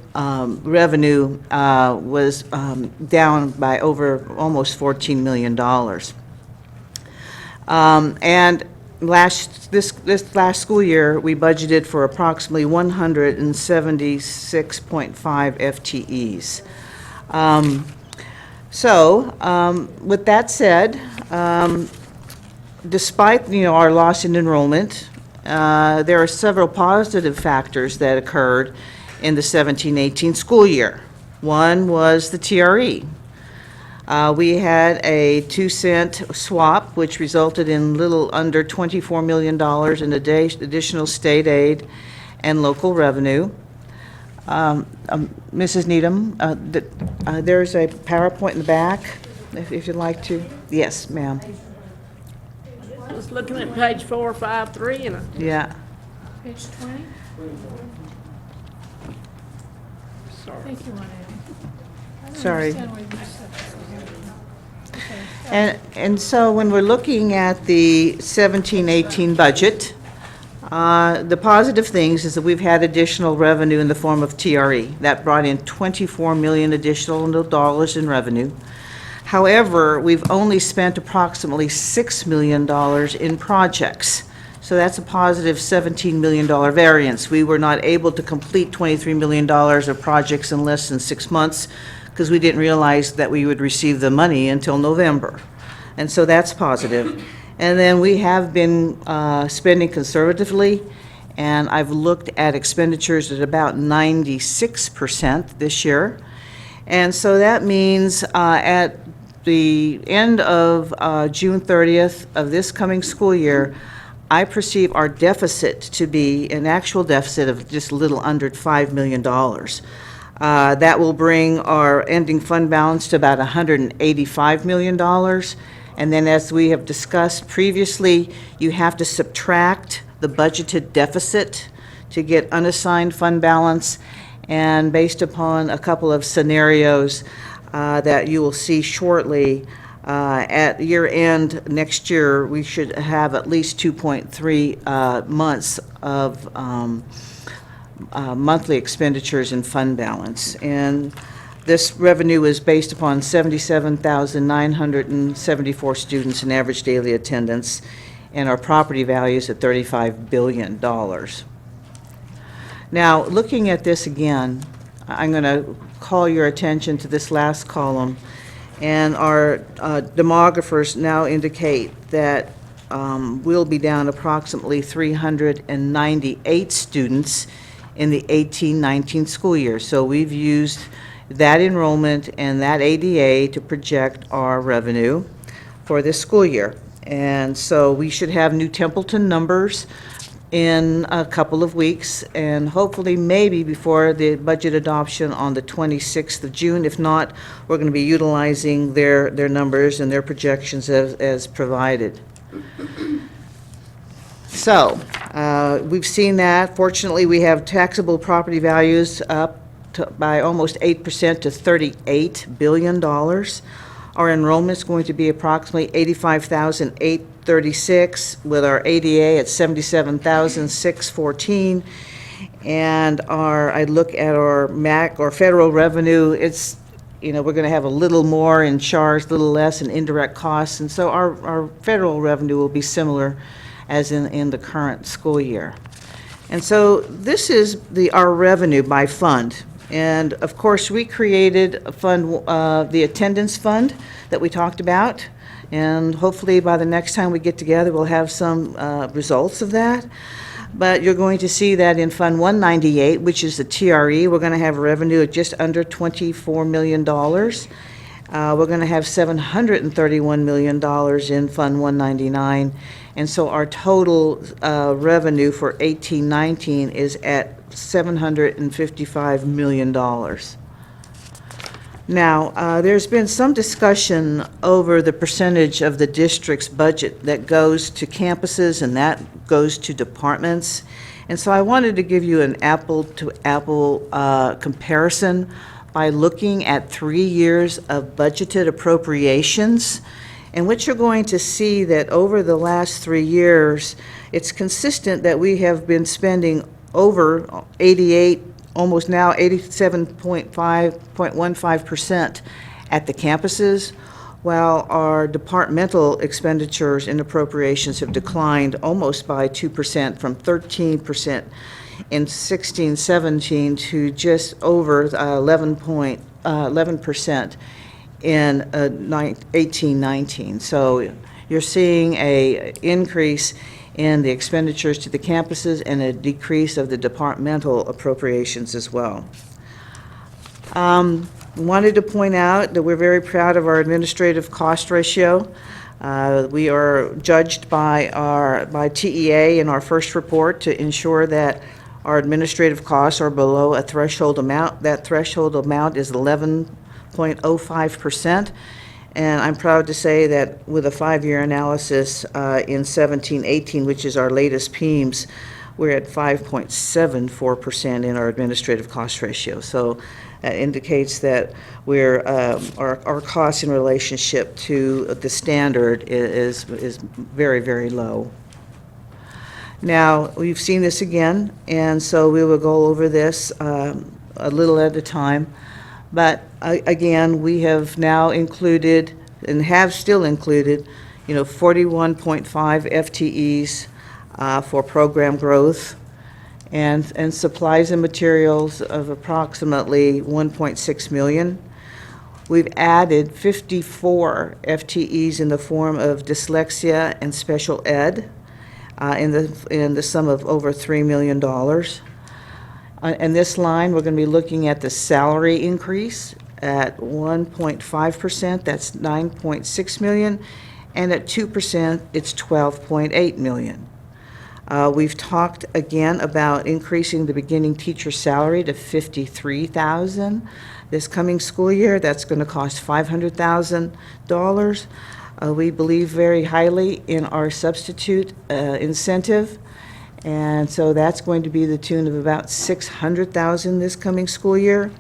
revenue was down by over almost $14 million. And this last school year, we budgeted for approximately 176.5 FTEs. With that said, despite our loss in enrollment, there are several positive factors that occurred in the 17-18 school year. One was the TRE. We had a 2-cent swap, which resulted in little under $24 million in additional state aid and local revenue. Mrs. Needham, there's a PowerPoint in the back, if you'd like to. Yes, ma'am. I was looking at page 453 and Yeah. page 20. Sorry. Thank you, Sorry. And so when we're looking at the 17-18 budget, the positive things is that we've had additional revenue in the form of TRE. That brought in $24 million additional dollars in revenue. However, we've only spent approximately $6 million in projects. So that's a positive $17 million variance. We were not able to complete $23 million of projects in less than 6 months because we didn't realize that we would receive the money until November. And so that's positive. And then we have been spending conservatively, and I've looked at expenditures at about 96% this year. And so that means at the end of June 30th of this coming school year, I perceive our deficit to be an actual deficit of just a little under $5 million. That will bring our ending fund balance to about $185 million. And then, as we have discussed previously, you have to subtract the budgeted deficit to get unassigned fund balance. And based upon a couple of scenarios that you will see shortly, at year end next year, we should have at least 2.3 months of monthly expenditures and fund balance. And this revenue is based upon 77,974 students in average daily attendance, and our property values at $35 billion. Now, looking at this again, I'm going to call your attention to this last column, and our demographers now indicate that we'll be down approximately 398 students in the 18-19 school year. So we've used that enrollment and that ADA to project our revenue for this school year. And so we should have new Templeton numbers in a couple of weeks, and hopefully maybe before the budget adoption on the 26th of June. If not, we're going to be utilizing their numbers and their projections as provided. So we've seen that. Fortunately, we have taxable property values up by almost 8% to $38 billion. Our Our enrollment's going to be approximately 85,836, with our ADA at 77,614. And I look at our MAC, or federal revenue, it's, we're going to have a little more in charge, a little less in indirect costs, and so our federal revenue will be similar as in the current school year. And so this is our revenue by fund. And of course, we created a fund, the attendance fund that we talked about, and hopefully by the next time we get together, we'll have some results of that. But you're going to see that in Fund 198, which is the TRE, we're going to have revenue of just under $24 million. We're going to have $731 million in Fund 199. And so our total revenue for 18-19 is at $755 million. Now, there's been some discussion over the percentage of the district's budget that goes to campuses and that goes to departments. And so I wanted to give you an apple-to-apple comparison by looking at 3 years of budgeted appropriations. And what you're going to see that over the last 3 years, it's consistent that we have been spending over 88, almost now 87.15% at the campuses, while our departmental expenditures and appropriations have declined almost by 2%, from 13% in 16-17 to just over 11% in 18-19. So you're seeing a increase in the expenditures to the campuses and a decrease of the departmental appropriations as well. Wanted to point out that we're very proud of our administrative cost ratio. We are judged by TEA in our first report to ensure that our administrative costs are below a threshold amount. That threshold amount is 11.05%. And I'm proud to say that with a 5-year analysis in 17-18, which is our latest PEIMS, we're at 5.74% in our administrative cost ratio. So that indicates that our costs in relationship to the standard is very, very low. Now, we've seen this again, and so we will go over this a little at a time. But again, we have now included, and have still included, 41.5 FTEs for program growth, and supplies and materials of approximately 1.6 million. We've added 54 FTEs in the form of dyslexia and special ed in the sum of over $3 million. In this line, we're going to be looking at the salary increase at 1.5%, that's 9.6 million, and at 2%, it's 12.8 million. We've talked again about increasing the beginning teacher salary to $53,000 this coming school year. That's going to cost $500,000. We believe very highly in our substitute incentive. And so that's going to be the tune of about $600,000 this coming school year.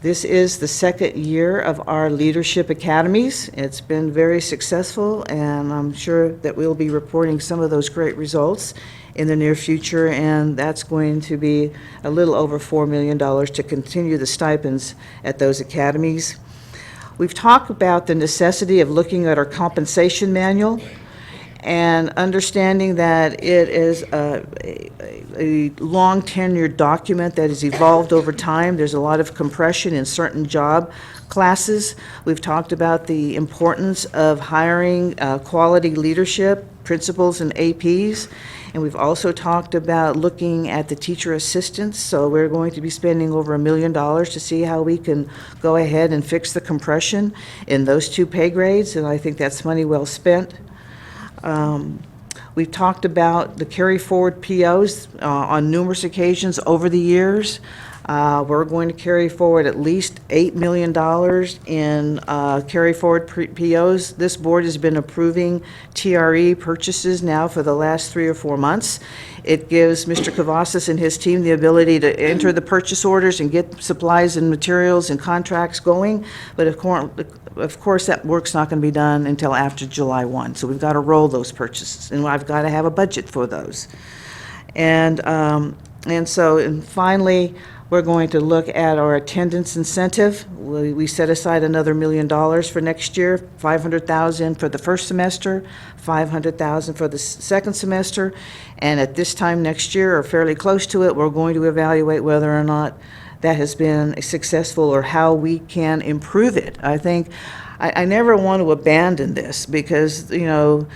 This is the second year of our leadership academies. It's been very successful, and I'm sure that we'll be reporting some of those great results in the near future, and that's going to be a little over $4 million to continue the stipends at those academies. We've talked about the necessity of looking at our compensation manual and understanding that it is a long tenured document that has evolved over time. There's a lot of compression in certain job classes. We've talked about the importance of hiring quality leadership, principals and APs, and we've also talked about looking at the teacher assistants. So we're going to be spending over $1 million to see how we can go ahead and fix the compression in those two pay grades, and I think that's money well spent. We've talked about the carry forward POs on numerous occasions over the years. We're going to carry forward at least $8 million in carry forward POs. This board has been approving TRE purchases now for the last 3 or 4 months. It gives Mr. Kavasis and his team the ability to enter the purchase orders and get supplies and materials and contracts going, but of course that work's not going to be done until after July 1. So we've got to roll those purchases, and I've got to have a budget for those. And finally, we're going to look at our attendance incentive. We set aside another $1 million for next year, $500,000 for the first semester, $500,000 for the second semester, and at this time next year, or fairly close to it, we're going to evaluate whether or not that has been successful or how we can improve it. I think I never want to abandon this because, you know,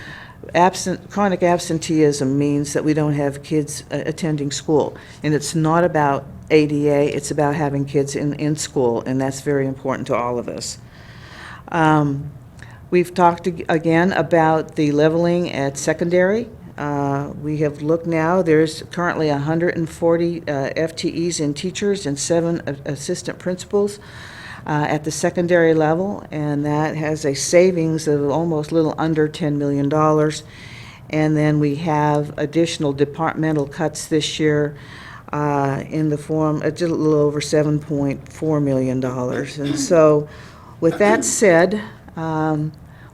chronic absenteeism means that we don't have kids attending school, and it's not about ADA, it's about having kids in school, and that's very important to all of us. We've talked again about the leveling at secondary. We have looked now, there's currently 140 FTEs in teachers and 7 assistant principals at the secondary level, and that has a savings of almost a little under $10 million. And then we have additional departmental cuts this year in the form of just a little over $7.4 million. And so with that said,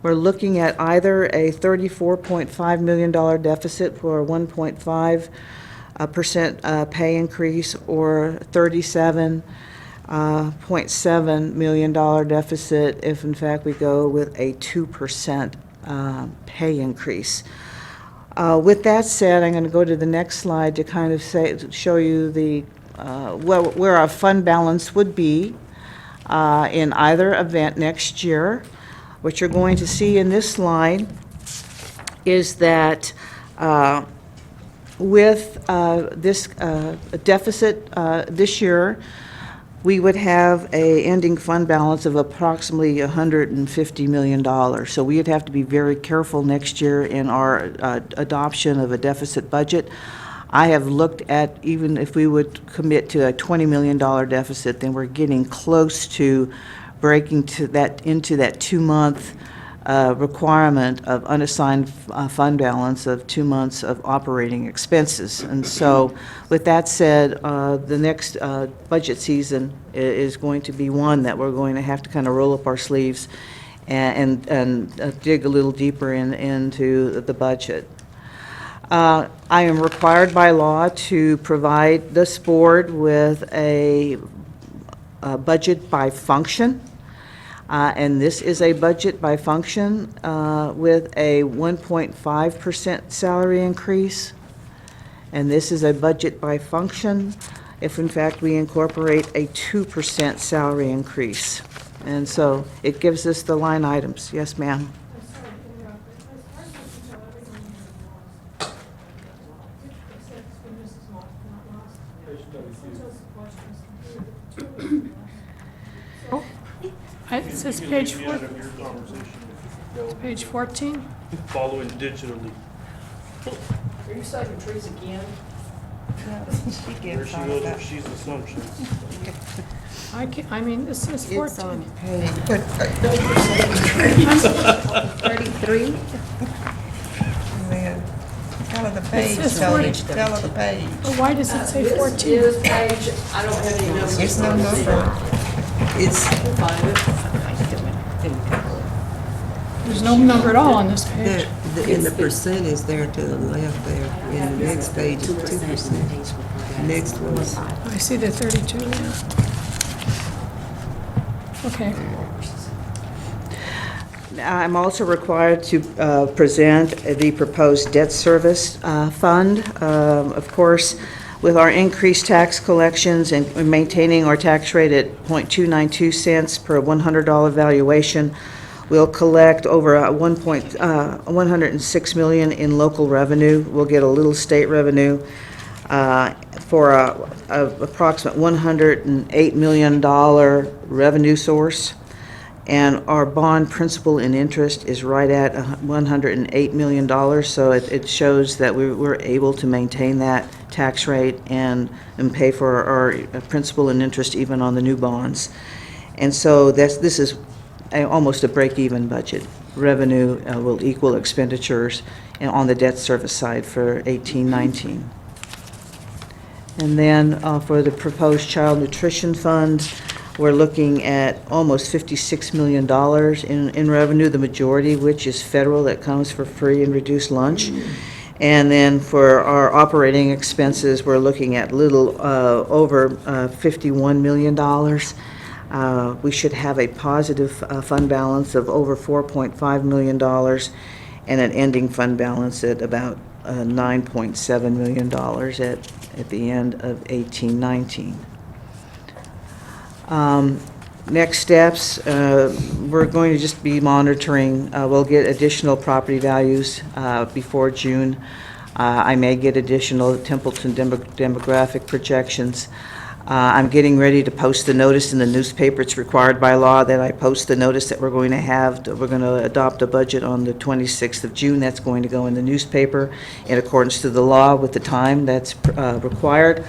we're looking at either a $34.5 million deficit for a 1.5% pay increase, or $37.7 million deficit if in fact we go with a 2% pay increase. With that said, I'm going to go to the next slide to kind of show you the where our fund balance would be in either event next year. What you're going to see in this slide is that with this deficit this year, we would have a ending fund balance of approximately $150 million. So we would have to be very careful next year in our adoption of a deficit budget. I have looked at, even if we would commit to a $20 million deficit, then we're getting close to breaking into that 2-month requirement of unassigned fund balance of 2 months of operating expenses. And so with that said, the next budget season is going to be one that we're going to have to kind of roll up our sleeves and dig a little deeper into the budget. I am required by law to provide this board with a budget by function. And this is a budget by function with a 1.5% salary increase. And this is a budget by function if in fact we incorporate a 2% salary increase. And so it gives us the line items. Yes, ma'am. It says page 4. Page 14. Following digitally. Are you citing trees again? There she goes with she's assumptions. I mean, this says 14. It's on page 33. Tell her the page, Tony. Tell her the page. But why does it say 14? This page, I don't have any numbers. It's no number. It's, There's no number at all on this page. and the percent is there to the left there. And the next page is 2%. Next one. I see the 32, yeah. Okay. I'm also required to present the proposed debt service fund. Of course, with our increased tax collections and maintaining our tax rate at 0.292 cents per $100 valuation, we'll collect over $106 million in local revenue. We'll get a little state revenue for approximate $108 million revenue source. And our bond principal and interest is right at $108 million, so it shows that we're able to maintain that tax rate and pay for our principal and interest even on the new bonds. And so this is almost a break-even budget. Revenue will equal expenditures on the debt service side for 18-19. And then for the proposed child nutrition fund, we're looking at almost $56 million in revenue, the majority of which is federal that comes for free and reduced lunch. And then for our operating expenses, we're looking at little over $51 million. We should have a positive fund balance of over $4.5 million and an ending fund balance at about $9.7 million at the end of 18-19. Next steps, we're going to just be monitoring. We'll get additional property values before June. I may get additional Templeton demographic projections. I'm getting ready to post the notice in the newspaper. It's required by law that I post the notice that we're going to adopt a budget on the 26th of June. That's going to go in the newspaper in accordance to the law with the time that's required.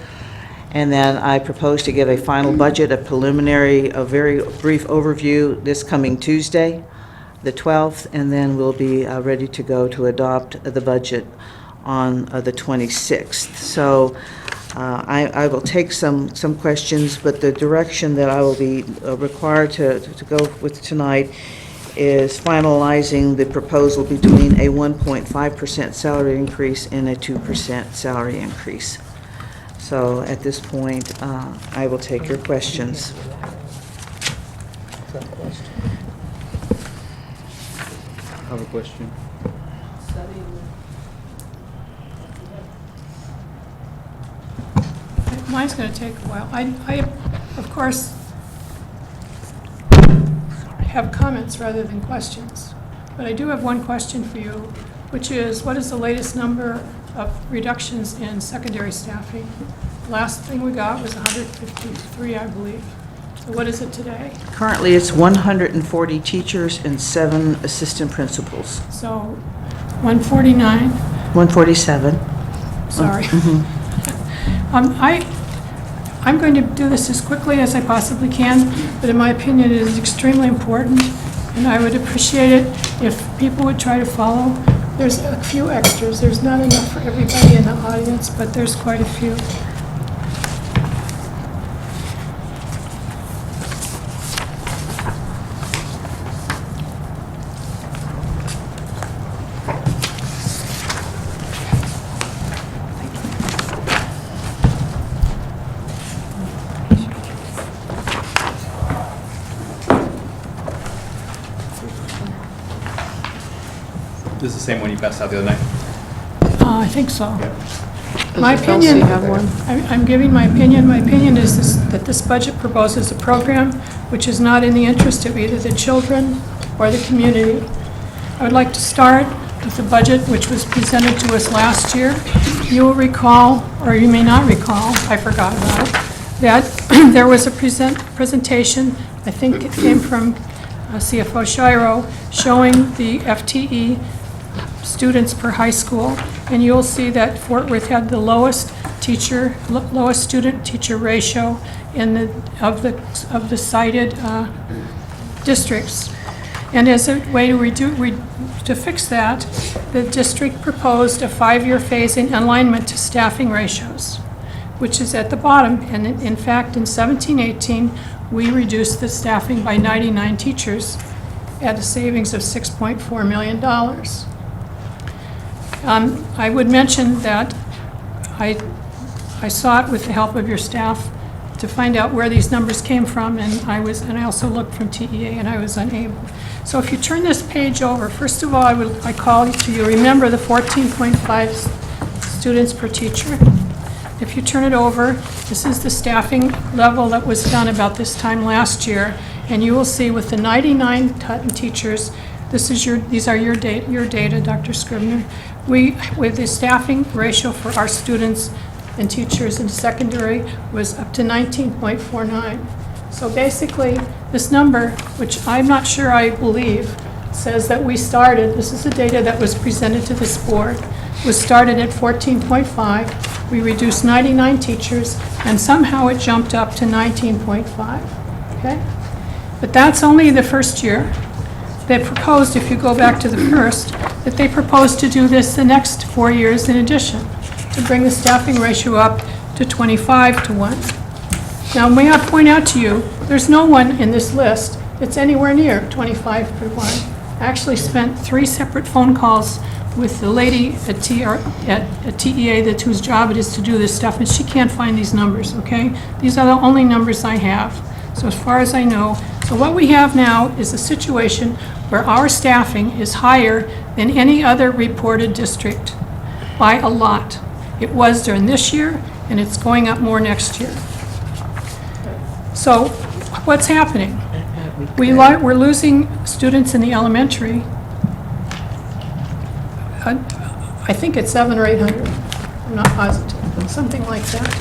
And then I propose to give a final budget, a very brief overview this coming Tuesday, the 12th, and then we'll be ready to go to adopt the budget on the 26th. So I will take some questions, but the direction that I will be required to go with tonight is finalizing the proposal between a 1.5% salary increase and a 2% salary increase. So at this point, I will take your questions. I have a question. Mine's going to take a while. I, of course, have comments rather than questions. But I do have one question for you, which is, what is the latest number of reductions in secondary staffing? Last thing we got was 153, I believe. So what is it today? Currently, it's 140 teachers and 7 assistant principals. So 149. 147. Sorry. I'm going to do this as quickly as I possibly can, but in my opinion, it is extremely important, and I would appreciate it if people would try to follow. There's a few extras. There's not enough for everybody in the audience, but there's quite a few. This is the same one you passed out the other night? I think so. My opinion, I'm giving my opinion. My opinion is that this budget proposes a program which is not in the interest of either the children or the community. I would like to start with the budget which was presented to us last year. You will recall, or you may not recall, I forgot about it, that there was a presentation, I think it came from CFO Shiro, showing the FTE students per high school, and you'll see that Fort Worth had the lowest student-teacher ratio of the cited districts. And as a way to fix that, the district proposed a 5-year phase in alignment to staffing ratios, which is at the bottom. And in fact, in 17-18, we reduced the staffing by 99 teachers at a savings of $6.4 million. I would mention that I sought with the help of your staff to find out where these numbers came from, and I also looked from TEA, and I was unable. So if you turn this page over, first of all, I call to you, remember the 14.5 students per teacher. If you turn it over, this is the staffing level that was done about this time last year, and you will see with the 99 teachers, these are your data, Dr. Scribner. With the staffing ratio for our students and teachers in secondary was up to 19.49. So basically, this number, which I'm not sure I believe, says that we started, this is the data that was presented to this board, was started at 14.5. we reduced 99 teachers, and somehow it jumped up to 19.5, okay? But that's only the first year. They proposed, if you go back to the first, that they proposed to do this the next 4 years in addition, to bring the staffing ratio up to 25 to 1. Now, may I point out to you, there's no one in this list that's anywhere near 25 to 1. I actually spent 3 separate phone calls with the lady at TEA whose job it is to do this stuff, and she can't find these numbers, okay? These are the only numbers I have, so as far as I know. So what we have now is a situation where our staffing is higher than any other reported district by a lot. It was during this year, and it's going up more next year. So what's happening? We're losing students in the elementary. I think it's 700 or 800. I'm not positive, but something like that.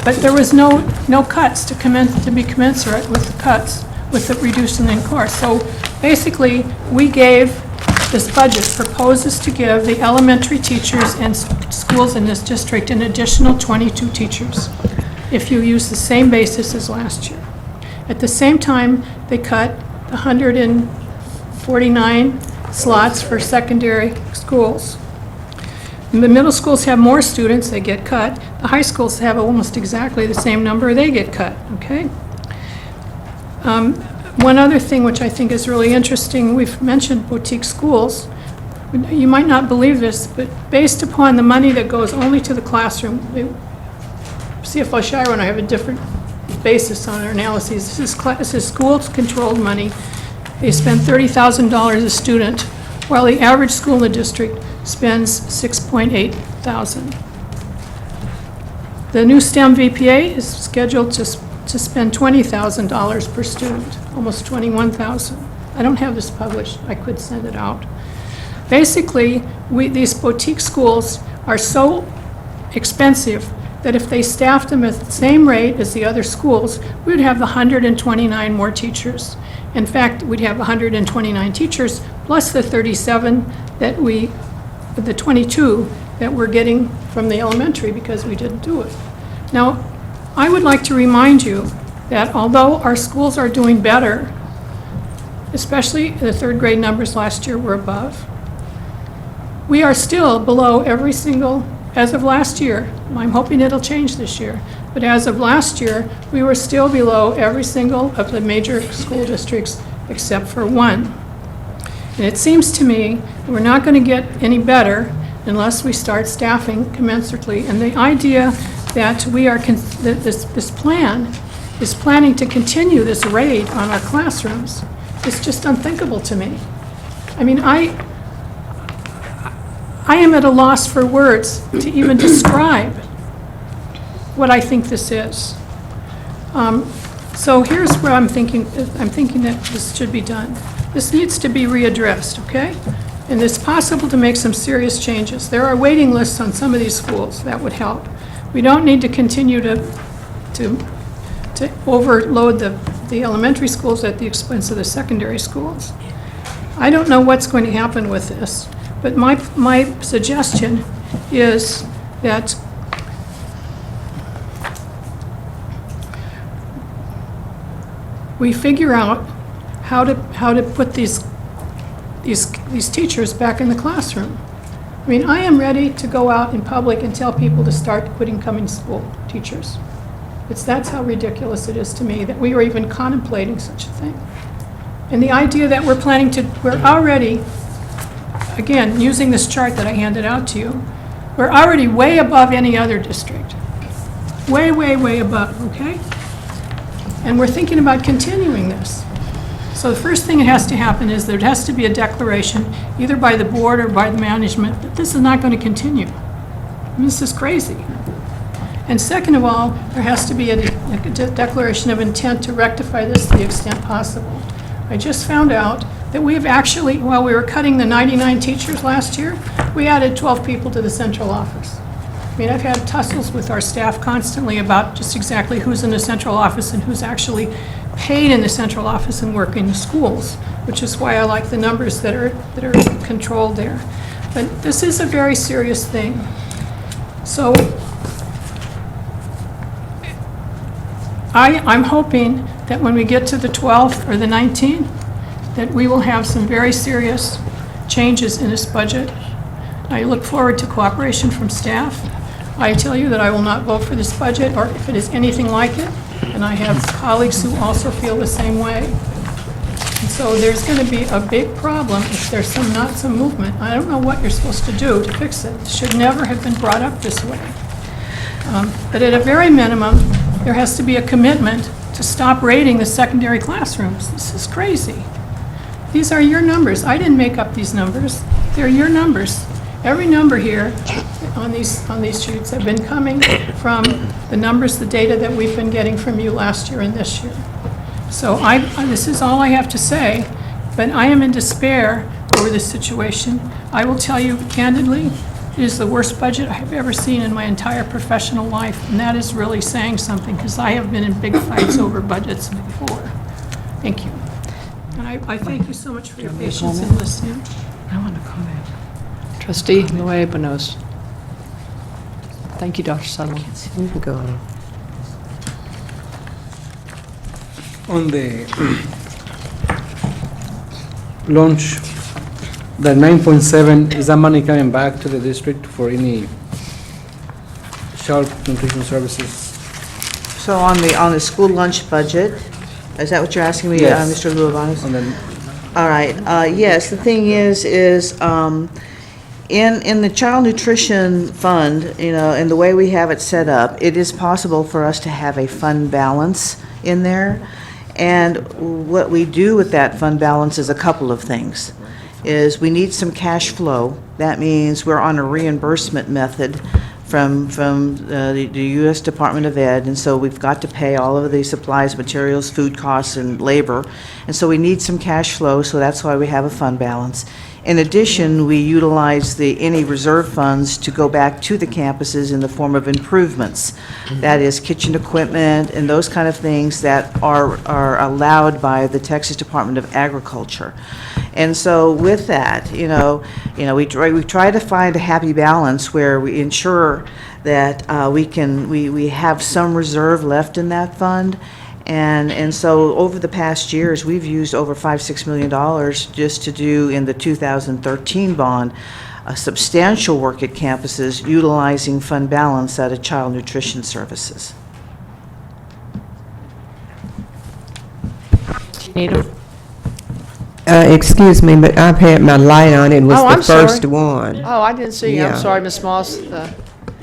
But there was no cuts to be commensurate with the cuts, with the reduction in course. So basically, we gave, this budget proposes to give the elementary teachers and schools in this district an additional 22 teachers if you use the same basis as last year. At the same time, they cut 149 slots for secondary schools. The middle schools have more students, they get cut. The high schools have almost exactly the same number, they get cut, okay? One other thing which I think is really interesting, we've mentioned boutique schools. You might not believe this, but based upon the money that goes only to the classroom, CFO Shiro and I have a different basis on our analyses. This is school-controlled money. They spend $30,000 a student, while the average school in the district spends $6,800. The new STEM VPA is scheduled to spend $20,000 per student, almost $21,000. I don't have this published. I could send it out. Basically, these boutique schools are so expensive that if they staffed them at the same rate as the other schools, we would have 129 more teachers. In fact, we'd have 129 teachers plus the 37 that the 22 that we're getting from the elementary because we didn't do it. Now, I would like to remind you that although our schools are doing better, especially the third grade numbers last year were above, we are still below every single, as of last year, I'm hoping it'll change this year, but as of last year, we were still below every single of the major school districts except for one. And it seems to me that we're not going to get any better unless we start staffing commensurately. And the idea that we are, this plan is planning to continue this raid on our classrooms is just unthinkable to me. I mean, I am at a loss for words to even describe what I think this is. So here's where I'm thinking that this should be done. This needs to be readdressed, okay? And it's possible to make some serious changes. There are waiting lists on some of these schools that would help. We don't need to continue to overload the elementary schools at the expense of the secondary schools. I don't know what's going to happen with this, but my suggestion is that we figure out how to put these teachers back in the classroom. I mean, I am ready to go out in public and tell people to start quitting coming to school, teachers. That's how ridiculous it is to me that we are even contemplating such a thing. And the idea that we're already, again, using this chart that I handed out to you, we're already way above any other district. Way, way, way above, okay? And we're thinking about continuing this. So the first thing that has to happen is there has to be a declaration, either by the board or by the management, that this is not going to continue. I mean, this is crazy. And second of all, there has to be a declaration of intent to rectify this to the extent possible. I just found out that we have actually, while we were cutting the 99 teachers last year, we added 12 people to the central office. I mean, I've had tussles with our staff constantly about just exactly who's in the central office and who's actually paid in the central office and work in the schools, which is why I like the numbers that are controlled there. But this is a very serious thing. So I'm hoping that when we get to the 12th or the 19th, that we will have some very serious changes in this budget. I look forward to cooperation from staff. I tell you that I will not vote for this budget, or if it is anything like it, and I have colleagues who also feel the same way. And so there's going to be a big problem if there's not some movement. I don't know what you're supposed to do to fix it. It should never have been brought up this way. But at a very minimum, there has to be a commitment to stop raiding the secondary classrooms. This is crazy. These are your numbers. I didn't make up these numbers. They're your numbers. Every number here on these sheets have been coming from the numbers, the data that we've been getting from you last year and this year. So this is all I have to say, but I am in despair over this situation. I will tell you candidly, it is the worst budget I have ever seen in my entire professional life, and that is really saying something, because I have been in big fights over budgets before. Thank you. And I thank you so much for your patience in listening. I want to comment. Trustee Nuevanos. Thank you, Dr. Sutherland. You can go on. On the launch, the 9.7, is that money coming back to the district for any child nutrition services? So on the school lunch budget, is that what you're asking me, Yes. Mr. Luavanis? On the All right, yes, the thing is in the child nutrition fund, you know, and the way we have it set up, it is possible for us to have a fund balance in there. And what we do with that fund balance is a couple of things. Is we need some cash flow. That means we're on a reimbursement method from the U.S. Department of Ed, and so we've got to pay all of the supplies, materials, food costs, and labor. And so we need some cash flow, so that's why we have a fund balance. In addition, we utilize any reserve funds to go back to the campuses in the form of improvements. That is kitchen equipment and those kind of things that are allowed by the Texas Department of Agriculture. And so with that, we try to find a happy balance where we ensure that we have some reserve left in that fund. And so over the past years, we've used over $5-6 million just to do in the 2013 bond substantial work at campuses utilizing fund balance out of child nutrition services. Excuse me, but I've had my light on. It was I'm the first sorry. one. Oh, I didn't see you. Yeah. I'm sorry, Ms. Moss. The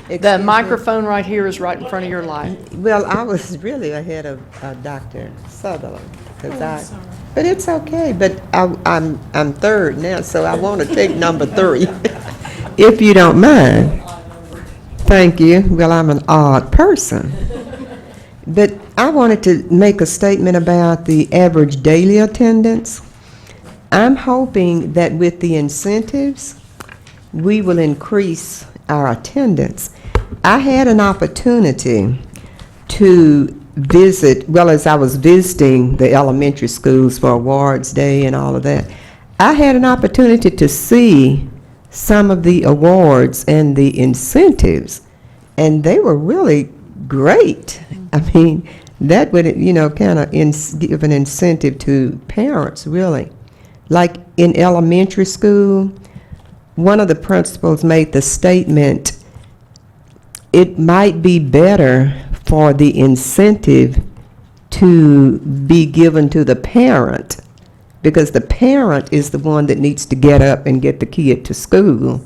Excuse me? microphone right here is right in front of your light. Well, I was really ahead of Dr. Sutherland, because sorry. but it's okay. But I'm third now, so I want to take number 3, if you don't mind. Thank you. Well, I'm an odd person, but I wanted to make a statement about the average daily attendance. I'm hoping that with the incentives, we will increase our attendance. I had an opportunity to visit, well, as I was visiting the elementary schools for Awards Day and all of that, I had an opportunity to see some of the awards and the incentives, and they were really great. I mean, that would, kind of give an incentive to parents, really. Like in elementary school, one of the principals made the statement, it might be better for the incentive to be given to the parent, because the parent is the one that needs to get up and get the kid to school.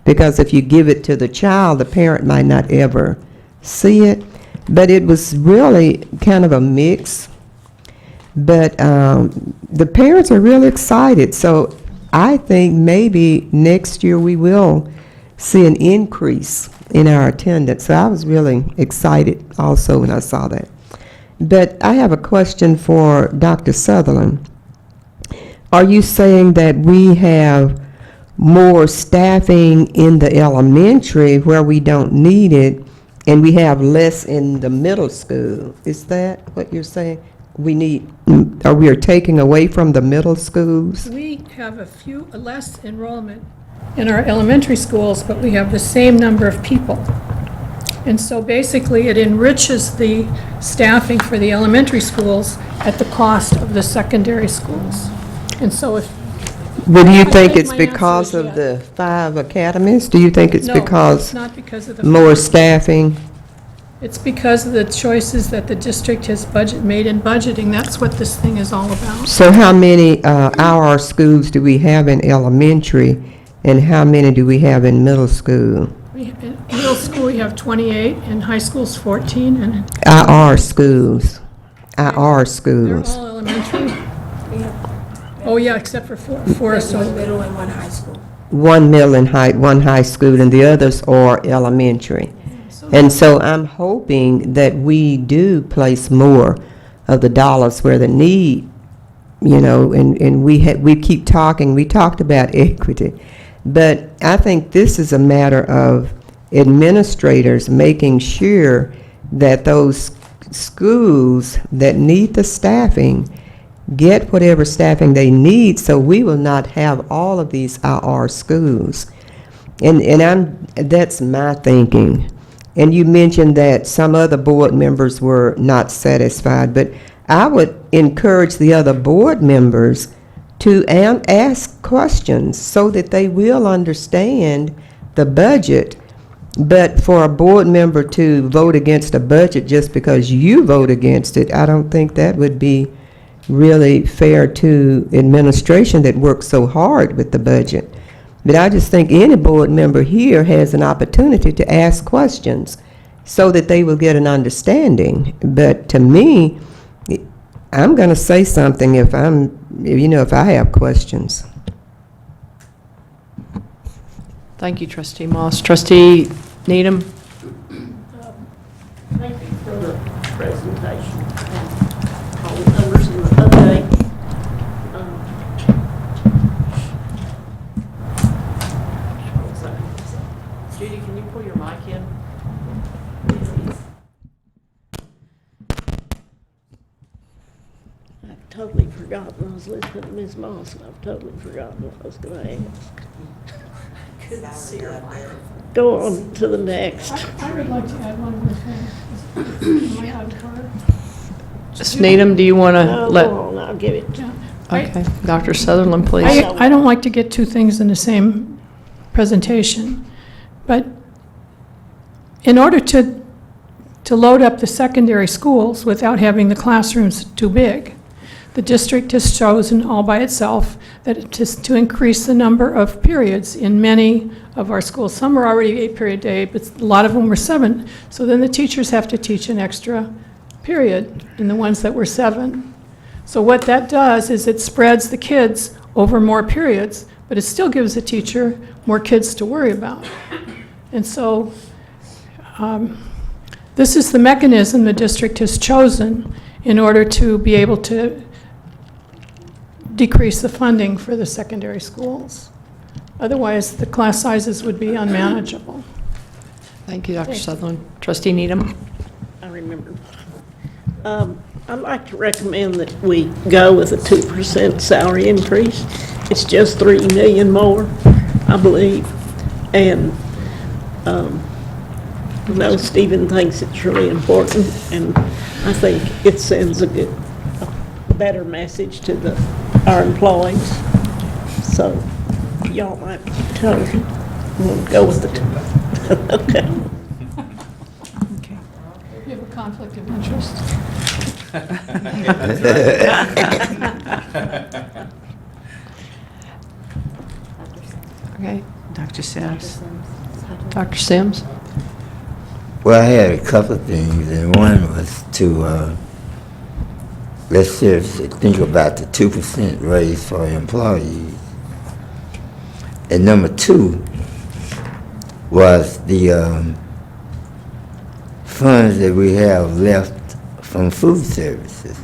Because if you give it to the child, the parent might not ever see it. But it was really kind of a mix. But the parents are really excited. So I think maybe next year we will see an increase in our attendance. So I was really excited also when I saw that. But I have a question for Dr. Sutherland. Are you saying that we have more staffing in the elementary where we don't need it, and we have less in the middle school? Is that what you're saying? We are taking away from the middle schools? We have less enrollment in our elementary schools, but we have the same number of people. And so basically, it enriches the staffing for the elementary schools at the cost of the secondary schools. And so if... Well, do you think think it's my answer because is of yes. the 5 academies? Do you think it's No, it's because not because of the... more staffing? It's because of the choices that the district has made in budgeting. That's what this thing is all about. So how many IR schools do we have in elementary, and how many do we have in middle school? In middle school, we have 28, and high school's 14, and IR schools. IR they're schools. all elementary. Oh, yeah, except for Forest. One middle and one high school. One high school, and the others are elementary. And so I'm hoping that we do place more of the dollars where the need, and we keep talking, we talked about equity. But I think this is a matter of administrators making sure that those schools that need the staffing get whatever staffing they need, so we will not have all of these IR schools. And that's my thinking. And you mentioned that some other board members were not satisfied, but I would encourage the other board members to ask questions so that they will understand the budget. But for a board member to vote against a budget just because you vote against it, I don't think that would be really fair to administration that works so hard with the budget. But I just think any board member here has an opportunity to ask questions so that they will get an understanding. But to me, I'm going to say something if I have questions. Thank you, Trustee Moss. Trustee Needham? Thank you for the presentation. All the numbers in the update. Judy, can you pull your mic in? I've totally forgotten. I was listening to Ms. Moss, and I've totally forgotten what I was going to ask. Couldn't see her microphone. Go on to the next. I would like to add one more thing. Am I out of order? Ms. Needham, do you want to No, let... go on, I'll give it to you. Okay, Dr. Sutherland, please. I don't like to get two things in the same presentation, but in order to load up the secondary schools without having the classrooms too big, the district has chosen all by itself that it is to increase the number of periods in many of our schools. Some are already 8-period day, but a lot of them were 7. So then the teachers have to teach an extra period in the ones that were 7. So what that does is it spreads the kids over more periods, but it still gives the teacher more kids to worry about. And so this is the mechanism the district has chosen in order to be able to decrease the funding for the secondary schools. Otherwise, the class sizes would be unmanageable. Thank you, Dr. Sutherland. Trustee Needham? I remember. I'd like to recommend that we go with a 2% salary increase. It's just $3 million more, I believe. And I know Stephen thinks it's really important, and I think it sends a better message to our employees. So y'all might tell me, we'll go with the 2. Okay. You have a conflict of interest. Okay. Dr. Sims. Dr. Sims? Well, I had a couple of things, and one was to let's seriously think about the 2% raise for employees. And number 2 was the funds that we have left from food services.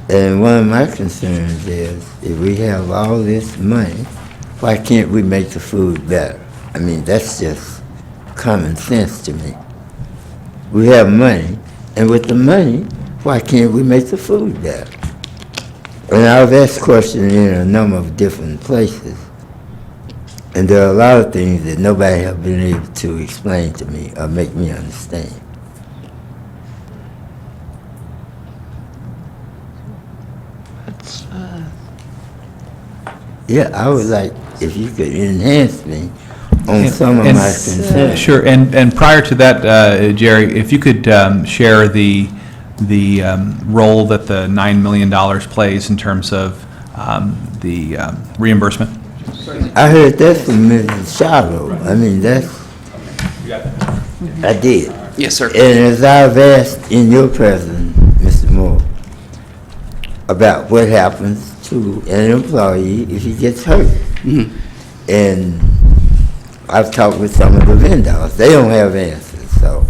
And one of my concerns is, if we have all this money, why can't we make the food better? I mean, that's just common sense to me. We have money, and with the money, why can't we make the food better? And I've asked questions in a number of different places. And there are a lot of things that nobody have been able to explain to me or make me understand. Yeah, I would like if you could enhance me on some of my concerns. Sure, and prior to that, Jerry, if you could share the role that the $9 million plays in terms of the reimbursement. I heard that from Mrs. Shallow. I mean, I did. Yes, sir. And as I've asked in your presence, Mr. Moore, about what happens to an employee if he gets hurt. Mm-hmm. And I've talked with some of the vendors. They don't have answers, so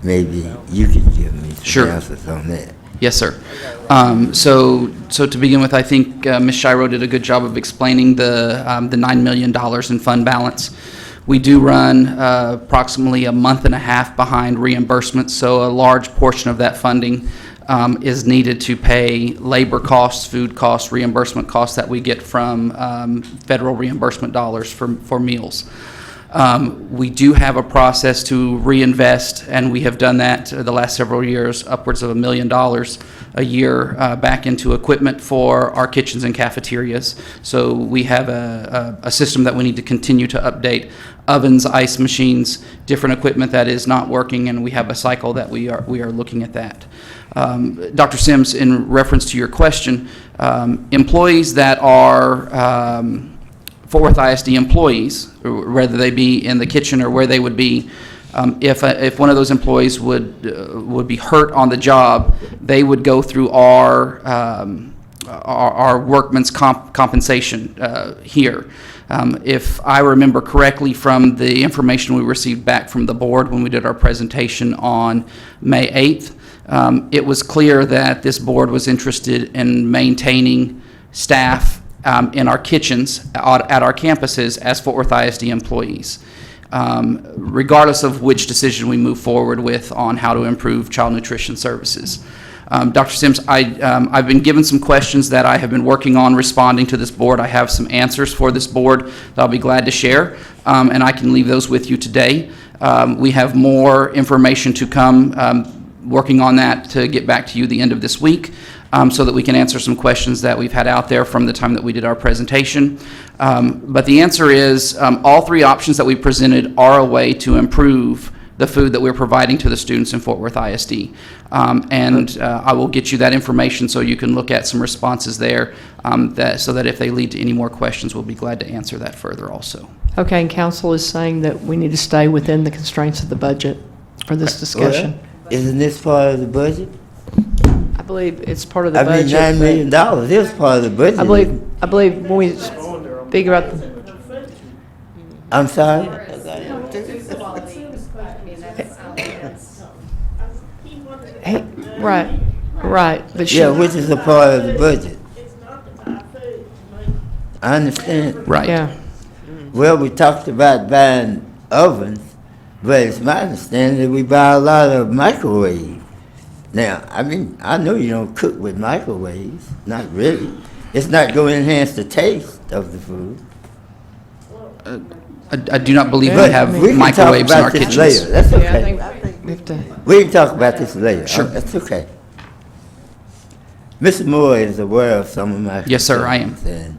maybe you can give me some answers on that. Yes, sir. So to begin with, I think Ms. Shiro did a good job of explaining the $9 million in fund balance. We do run approximately a month and a half behind reimbursements, so a large portion of that funding is needed to pay labor costs, food costs, reimbursement costs that we get from federal reimbursement dollars for meals. We do have a process to reinvest, and we have done that the last several years, upwards of $1 million a year back into equipment for our kitchens and cafeterias. So we have a system that we need to continue to update: ovens, ice machines, different equipment that is not working, and we have a cycle that we are looking at that. Dr. Sims, in reference to your question, employees that are Fort Worth ISD employees, whether they be in the kitchen or where they would be, if one of those employees would be hurt on the job, they would go through our workman's compensation here. If I remember correctly from the information we received back from the board when we did our presentation on May 8th, it was clear that this board was interested in maintaining staff in our kitchens at our campuses as Fort Worth ISD employees, regardless of which decision we move forward with on how to improve child nutrition services. Dr. Sims, I've been given some questions that I have been working on responding to this board. I have some answers for this board that I'll be glad to share, and I can leave those with you today. We have more information to come, working on that to get back to you the end of this week, so that we can answer some questions that we've had out there from the time that we did our presentation. But the answer is all three options that we presented are a way to improve the food that we're providing to the students in Fort Worth ISD. I will get you that information so you can look at some responses there, so that if they lead to any more questions, we'll be glad to answer that further also. Okay, and council is saying that we need to stay within the constraints of the budget for this discussion. Well, isn't this part of the budget? I believe it's part of the budget. $9 million is part of the budget. I believe when we speak about the... I'm sorry? Hey, right. But yeah, which is a part of the budget. I understand. Right. Yeah. Well, we talked about buying ovens, but it's my understanding that we buy a lot of microwaves. Now, I mean, I know you don't cook with microwaves, not really. It's not going to enhance the taste of the food. I do not believe we have microwaves in our kitchens. Later. That's okay. Yeah, I think we have to... We can talk about this later. Sure. That's okay. Mr. Moore is aware of some of my... Yes, sir, I am. And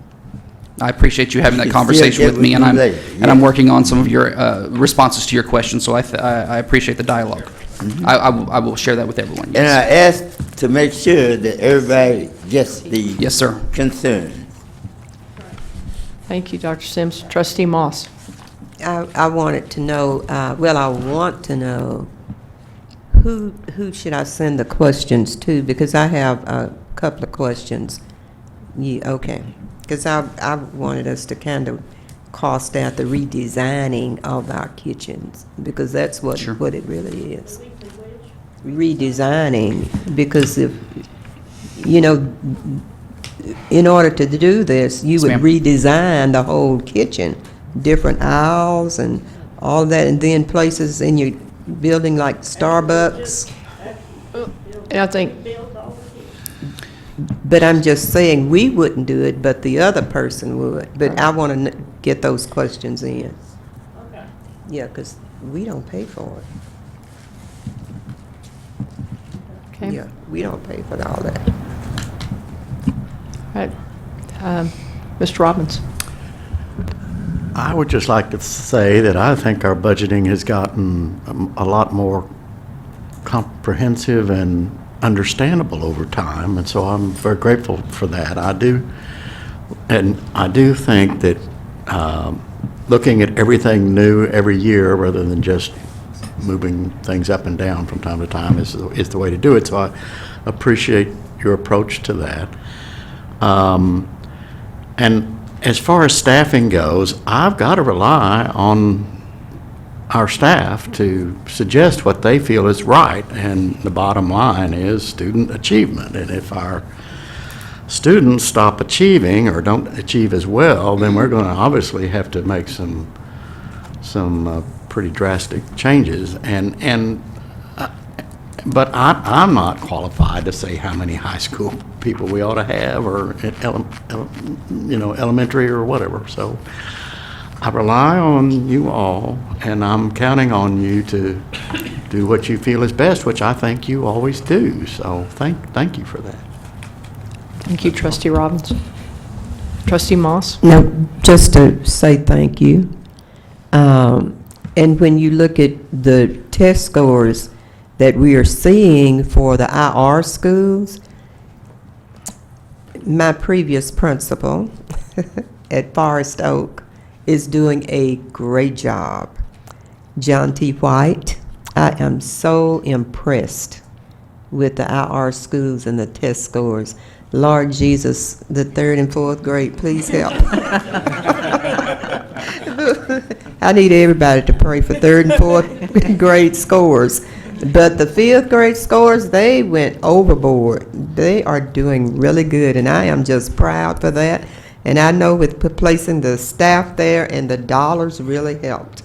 I appreciate you having that conversation with me, and I'm working on some of your responses to your questions, so I appreciate the dialogue. Mm-hmm. I will share that with everyone. Yes. And I asked to make sure that everybody gets the yes, sir. concern. Thank you, Dr. Sims. Trustee Moss. I wanted to know, I want to know who should I send the questions to, because I have a couple of questions. Yeah, okay. Because I wanted us to kind of cost out the redesigning of our kitchens, because that's what it really is. Redesigning, because if, in order to do this, you would redesign the whole kitchen, different aisles and all that, and then places in your building like Starbucks. And I think But I'm just saying, we wouldn't do it, but the other person would. But I want to get those questions in. Okay. Yeah, because we don't pay for it. Okay. Yeah, we don't pay for all that. All right. Mr. Robbins? I would just like to say that I think our budgeting has gotten a lot more comprehensive and understandable over time, and so I'm very grateful for that. I do think that looking at everything new every year rather than just moving things up and down from time to time is the way to do it, so I appreciate your approach to that. And as far as staffing goes, I've got to rely on our staff to suggest what they feel is right, and the bottom line is student achievement. And if our students stop achieving or don't achieve as well, then we're going to obviously have to make some pretty drastic changes. But I'm not qualified to say how many high school people we ought to have, or elementary or whatever. So I rely on you all, and I'm counting on you to do what you feel is best, which I think you always do. So thank you for that. Thank you, Trustee Robbins. Trustee Moss? Now, just to say thank you, and when you look at the test scores that we are seeing for the IR schools, my previous principal at Forest Oak is doing a great job. John T. White, I am so impressed with the IR schools and the test scores. Lord Jesus, the 3rd and 4th grade, please help. I need everybody to pray for 3rd and 4th grade scores. But the 5th grade scores, they went overboard. They are doing really good, and I am just proud for that. And I know with placing the staff there and the dollars really helped.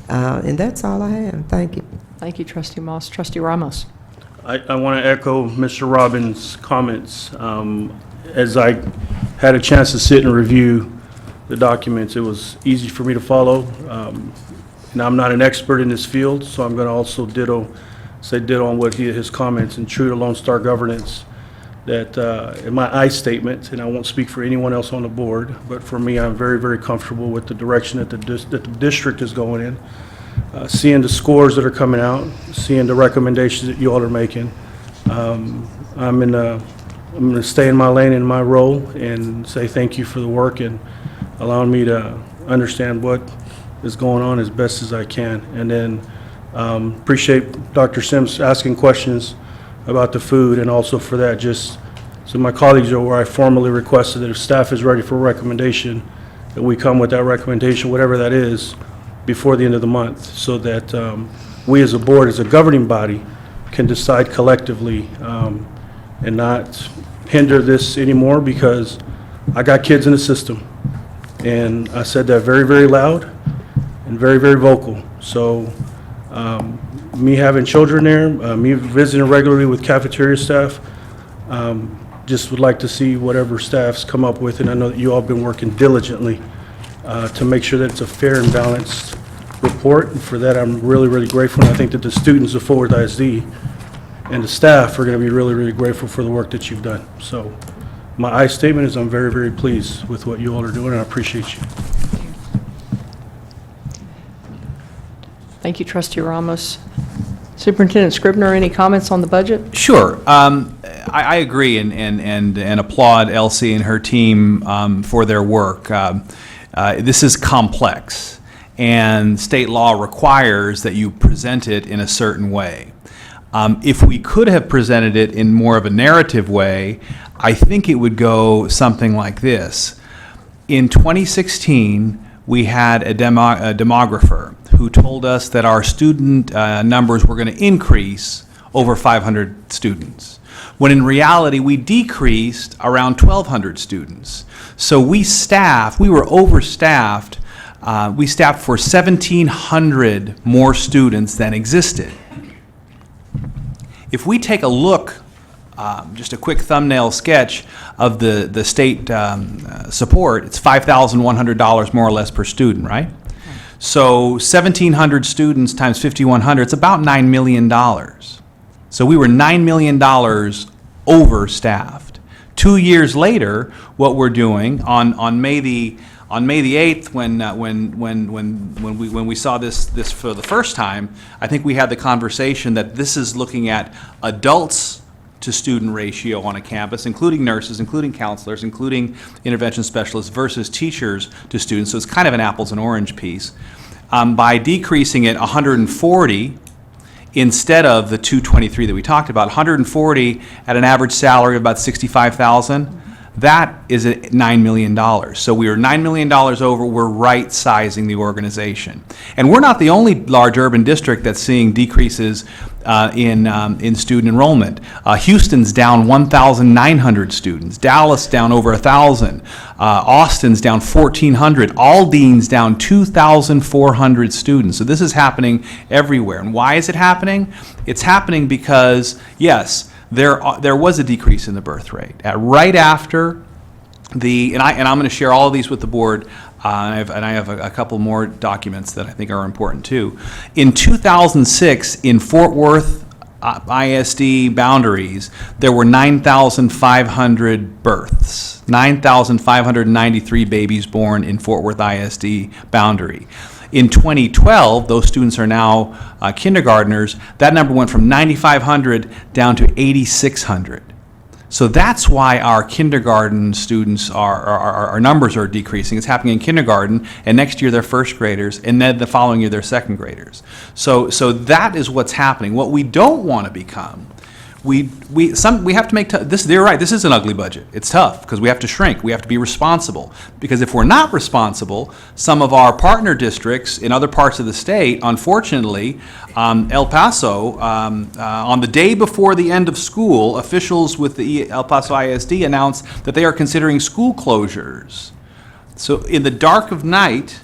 And that's all I have. Thank you. Thank you, Trustee Moss. Trustee Ramos? I want to echo Mr. Robbins' comments. As I had a chance to sit and review the documents, it was easy for me to follow. And I'm not an expert in this field, so I'm going to also say ditto on what his comments, and true to Lone Star governance, that in my I statement, and I won't speak for anyone else on the board, but for me, I'm very, very comfortable with the direction that the district is going in. Seeing the scores that are coming out, seeing the recommendations that you all are making. I'm going to stay in my lane, in my role, and say thank you for the work and allowing me to understand what is going on as best as I can. And then appreciate Dr. Sims asking questions about the food, and also for that, just so my colleagues are aware, I formally requested that if staff is ready for a recommendation, that we come with that recommendation, whatever that is, before the end of the month, so that we as a board, as a governing body, can decide collectively and not hinder this anymore, because I got kids in the system. And I said that very, very loud and very, very vocal. So me having children there, me visiting regularly with cafeteria staff, just would like to see whatever staffs come up with, and I know that you all have been working diligently to make sure that it's a fair and balanced report, and for that I'm really, really grateful, and I think that the students of Fort Worth ISD and the staff are going to be really, really grateful for the work that you've done. So my I statement is I'm very, very pleased with what you all are doing, and I appreciate you. Thank you, Trustee Ramos. Superintendent Scribner, any comments on the budget? Sure. I agree and applaud Elsie and her team for their work. This is complex, and state law requires that you present it in a certain way. If we could have presented it in more of a narrative way, I think it would go something like this. In 2016, we had a demographer who told us that our student numbers were going to increase over 500 students, when in reality we decreased around 1,200 students. So we were overstaffed. We staffed for 1,700 more students than existed. If we take a look just a quick thumbnail sketch of the state support, it's $5,100 more or less per student, right? So 1,700 students times 5,100, it's about $9 million. So we were $9 million overstaffed. 2 years later, what we're doing on May the 8th, when we saw this for the first time, I think we had the conversation that this is looking at adults to student ratio on a campus, including nurses, including counselors, including intervention specialists, versus teachers to students. So it's kind of an apples and orange piece. By decreasing it 140 instead of the 223 that we talked about, 140 at an average salary of about $65,000. That is at $9 million. So we are $9 million over. We're right-sizing the organization. And we're not the only large urban district that's seeing decreases in student enrollment. Houston's down 1,900 students. Dallas down over 1,000. Austin's down 1,400. Aldine's down 2,400 students. So this is happening everywhere. And why is it happening? It's happening because, yes, there was a decrease in the birth rate. Right after and I'm going to share all of these with the board, I have a couple more documents that I think are important too. In 2006, in Fort Worth ISD boundaries, there were 9,500 births, 9,593 babies born in Fort Worth ISD boundary. In 2012, those students are now kindergartners. That number went from 9,500 down to 8,600. So that's why our kindergarten students, our numbers are decreasing. It's happening in kindergarten, and next year they're first graders, and then the following year they're second graders. So that is what's happening. What we don't want to become, we have to make this. They're right. This is an ugly budget. It's tough because we have to shrink. We have to be responsible. Because if we're not responsible, some of our partner districts in other parts of the state, unfortunately, El Paso, on the day before the end of school, officials with the El Paso ISD announced that they are considering school closures. So in the dark of night,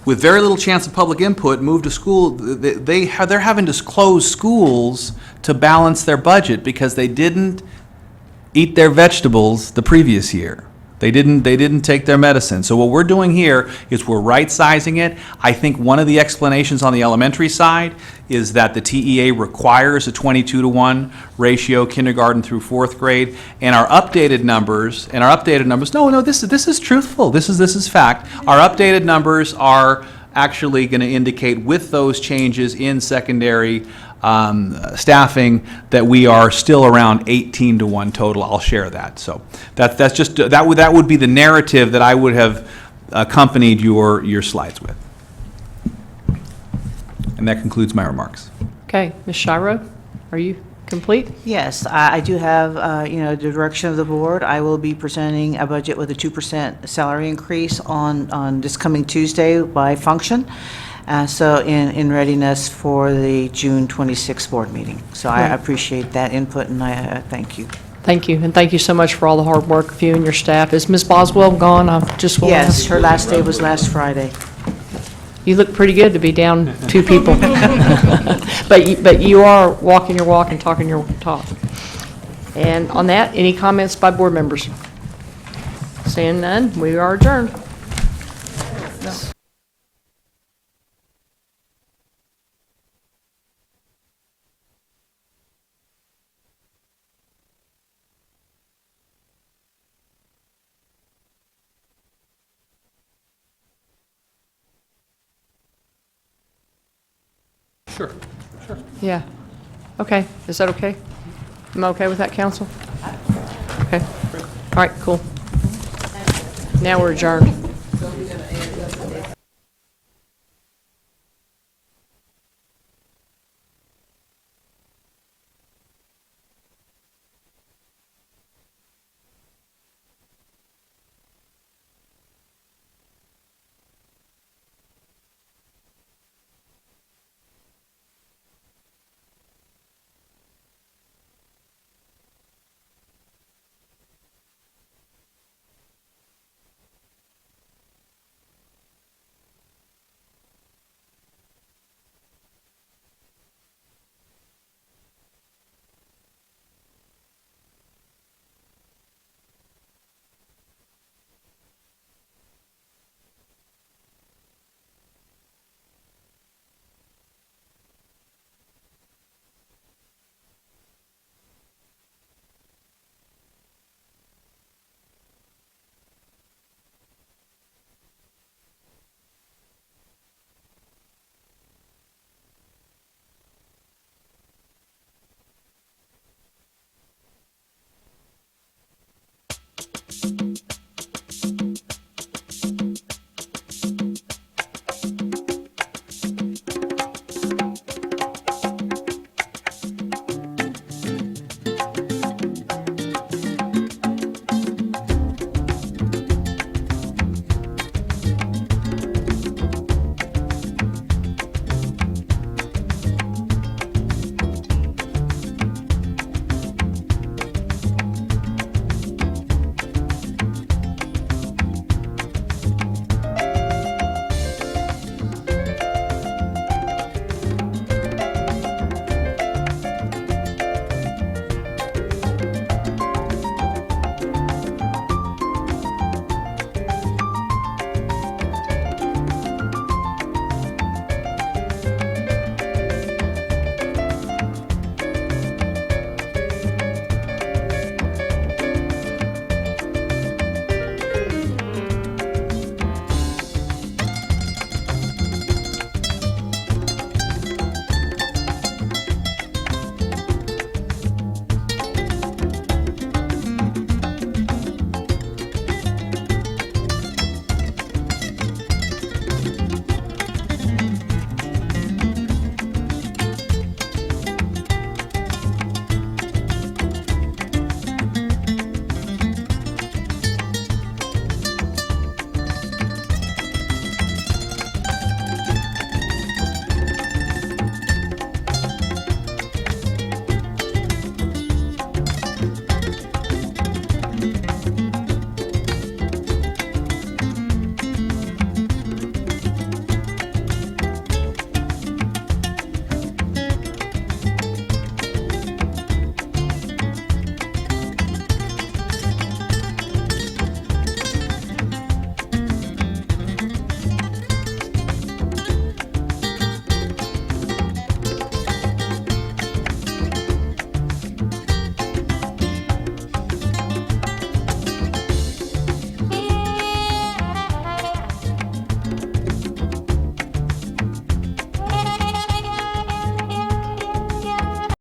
with very little chance of public input, move to school, they're having to close schools to balance their budget because they didn't eat their vegetables the previous year. They didn't take their medicine. So what we're doing here is we're right-sizing it. I think one of the explanations on the elementary side is that the TEA requires a 22-to-1 ratio, kindergarten through fourth grade, and our updated numbers, no, this is truthful. This is fact. Our updated numbers are actually going to indicate, with those changes in secondary staffing, that we are still around 18-to-1 total. I'll share that. So that's just that would be the narrative that I would have accompanied your slides with. And that concludes my remarks. Okay, Ms. Shiro, are you complete? Yes, I do have, the direction of the board. I will be presenting a budget with a 2% salary increase on this coming Tuesday by function. So in readiness for the June 26th board meeting. So I appreciate that input, and I thank you. Thank you, and thank you so much for all the hard work of you and your staff. Is Ms. Boswell gone? I just want to Yes, ask. her last day was last Friday. You look pretty good to be down 2 people. But you are walking your walk and talking your talk. And on that, any comments by board members? Seeing none, we are adjourned. Sure. Yeah. Okay, is that okay? Am I okay with that, council? Okay. All right, cool. Now we're adjourned.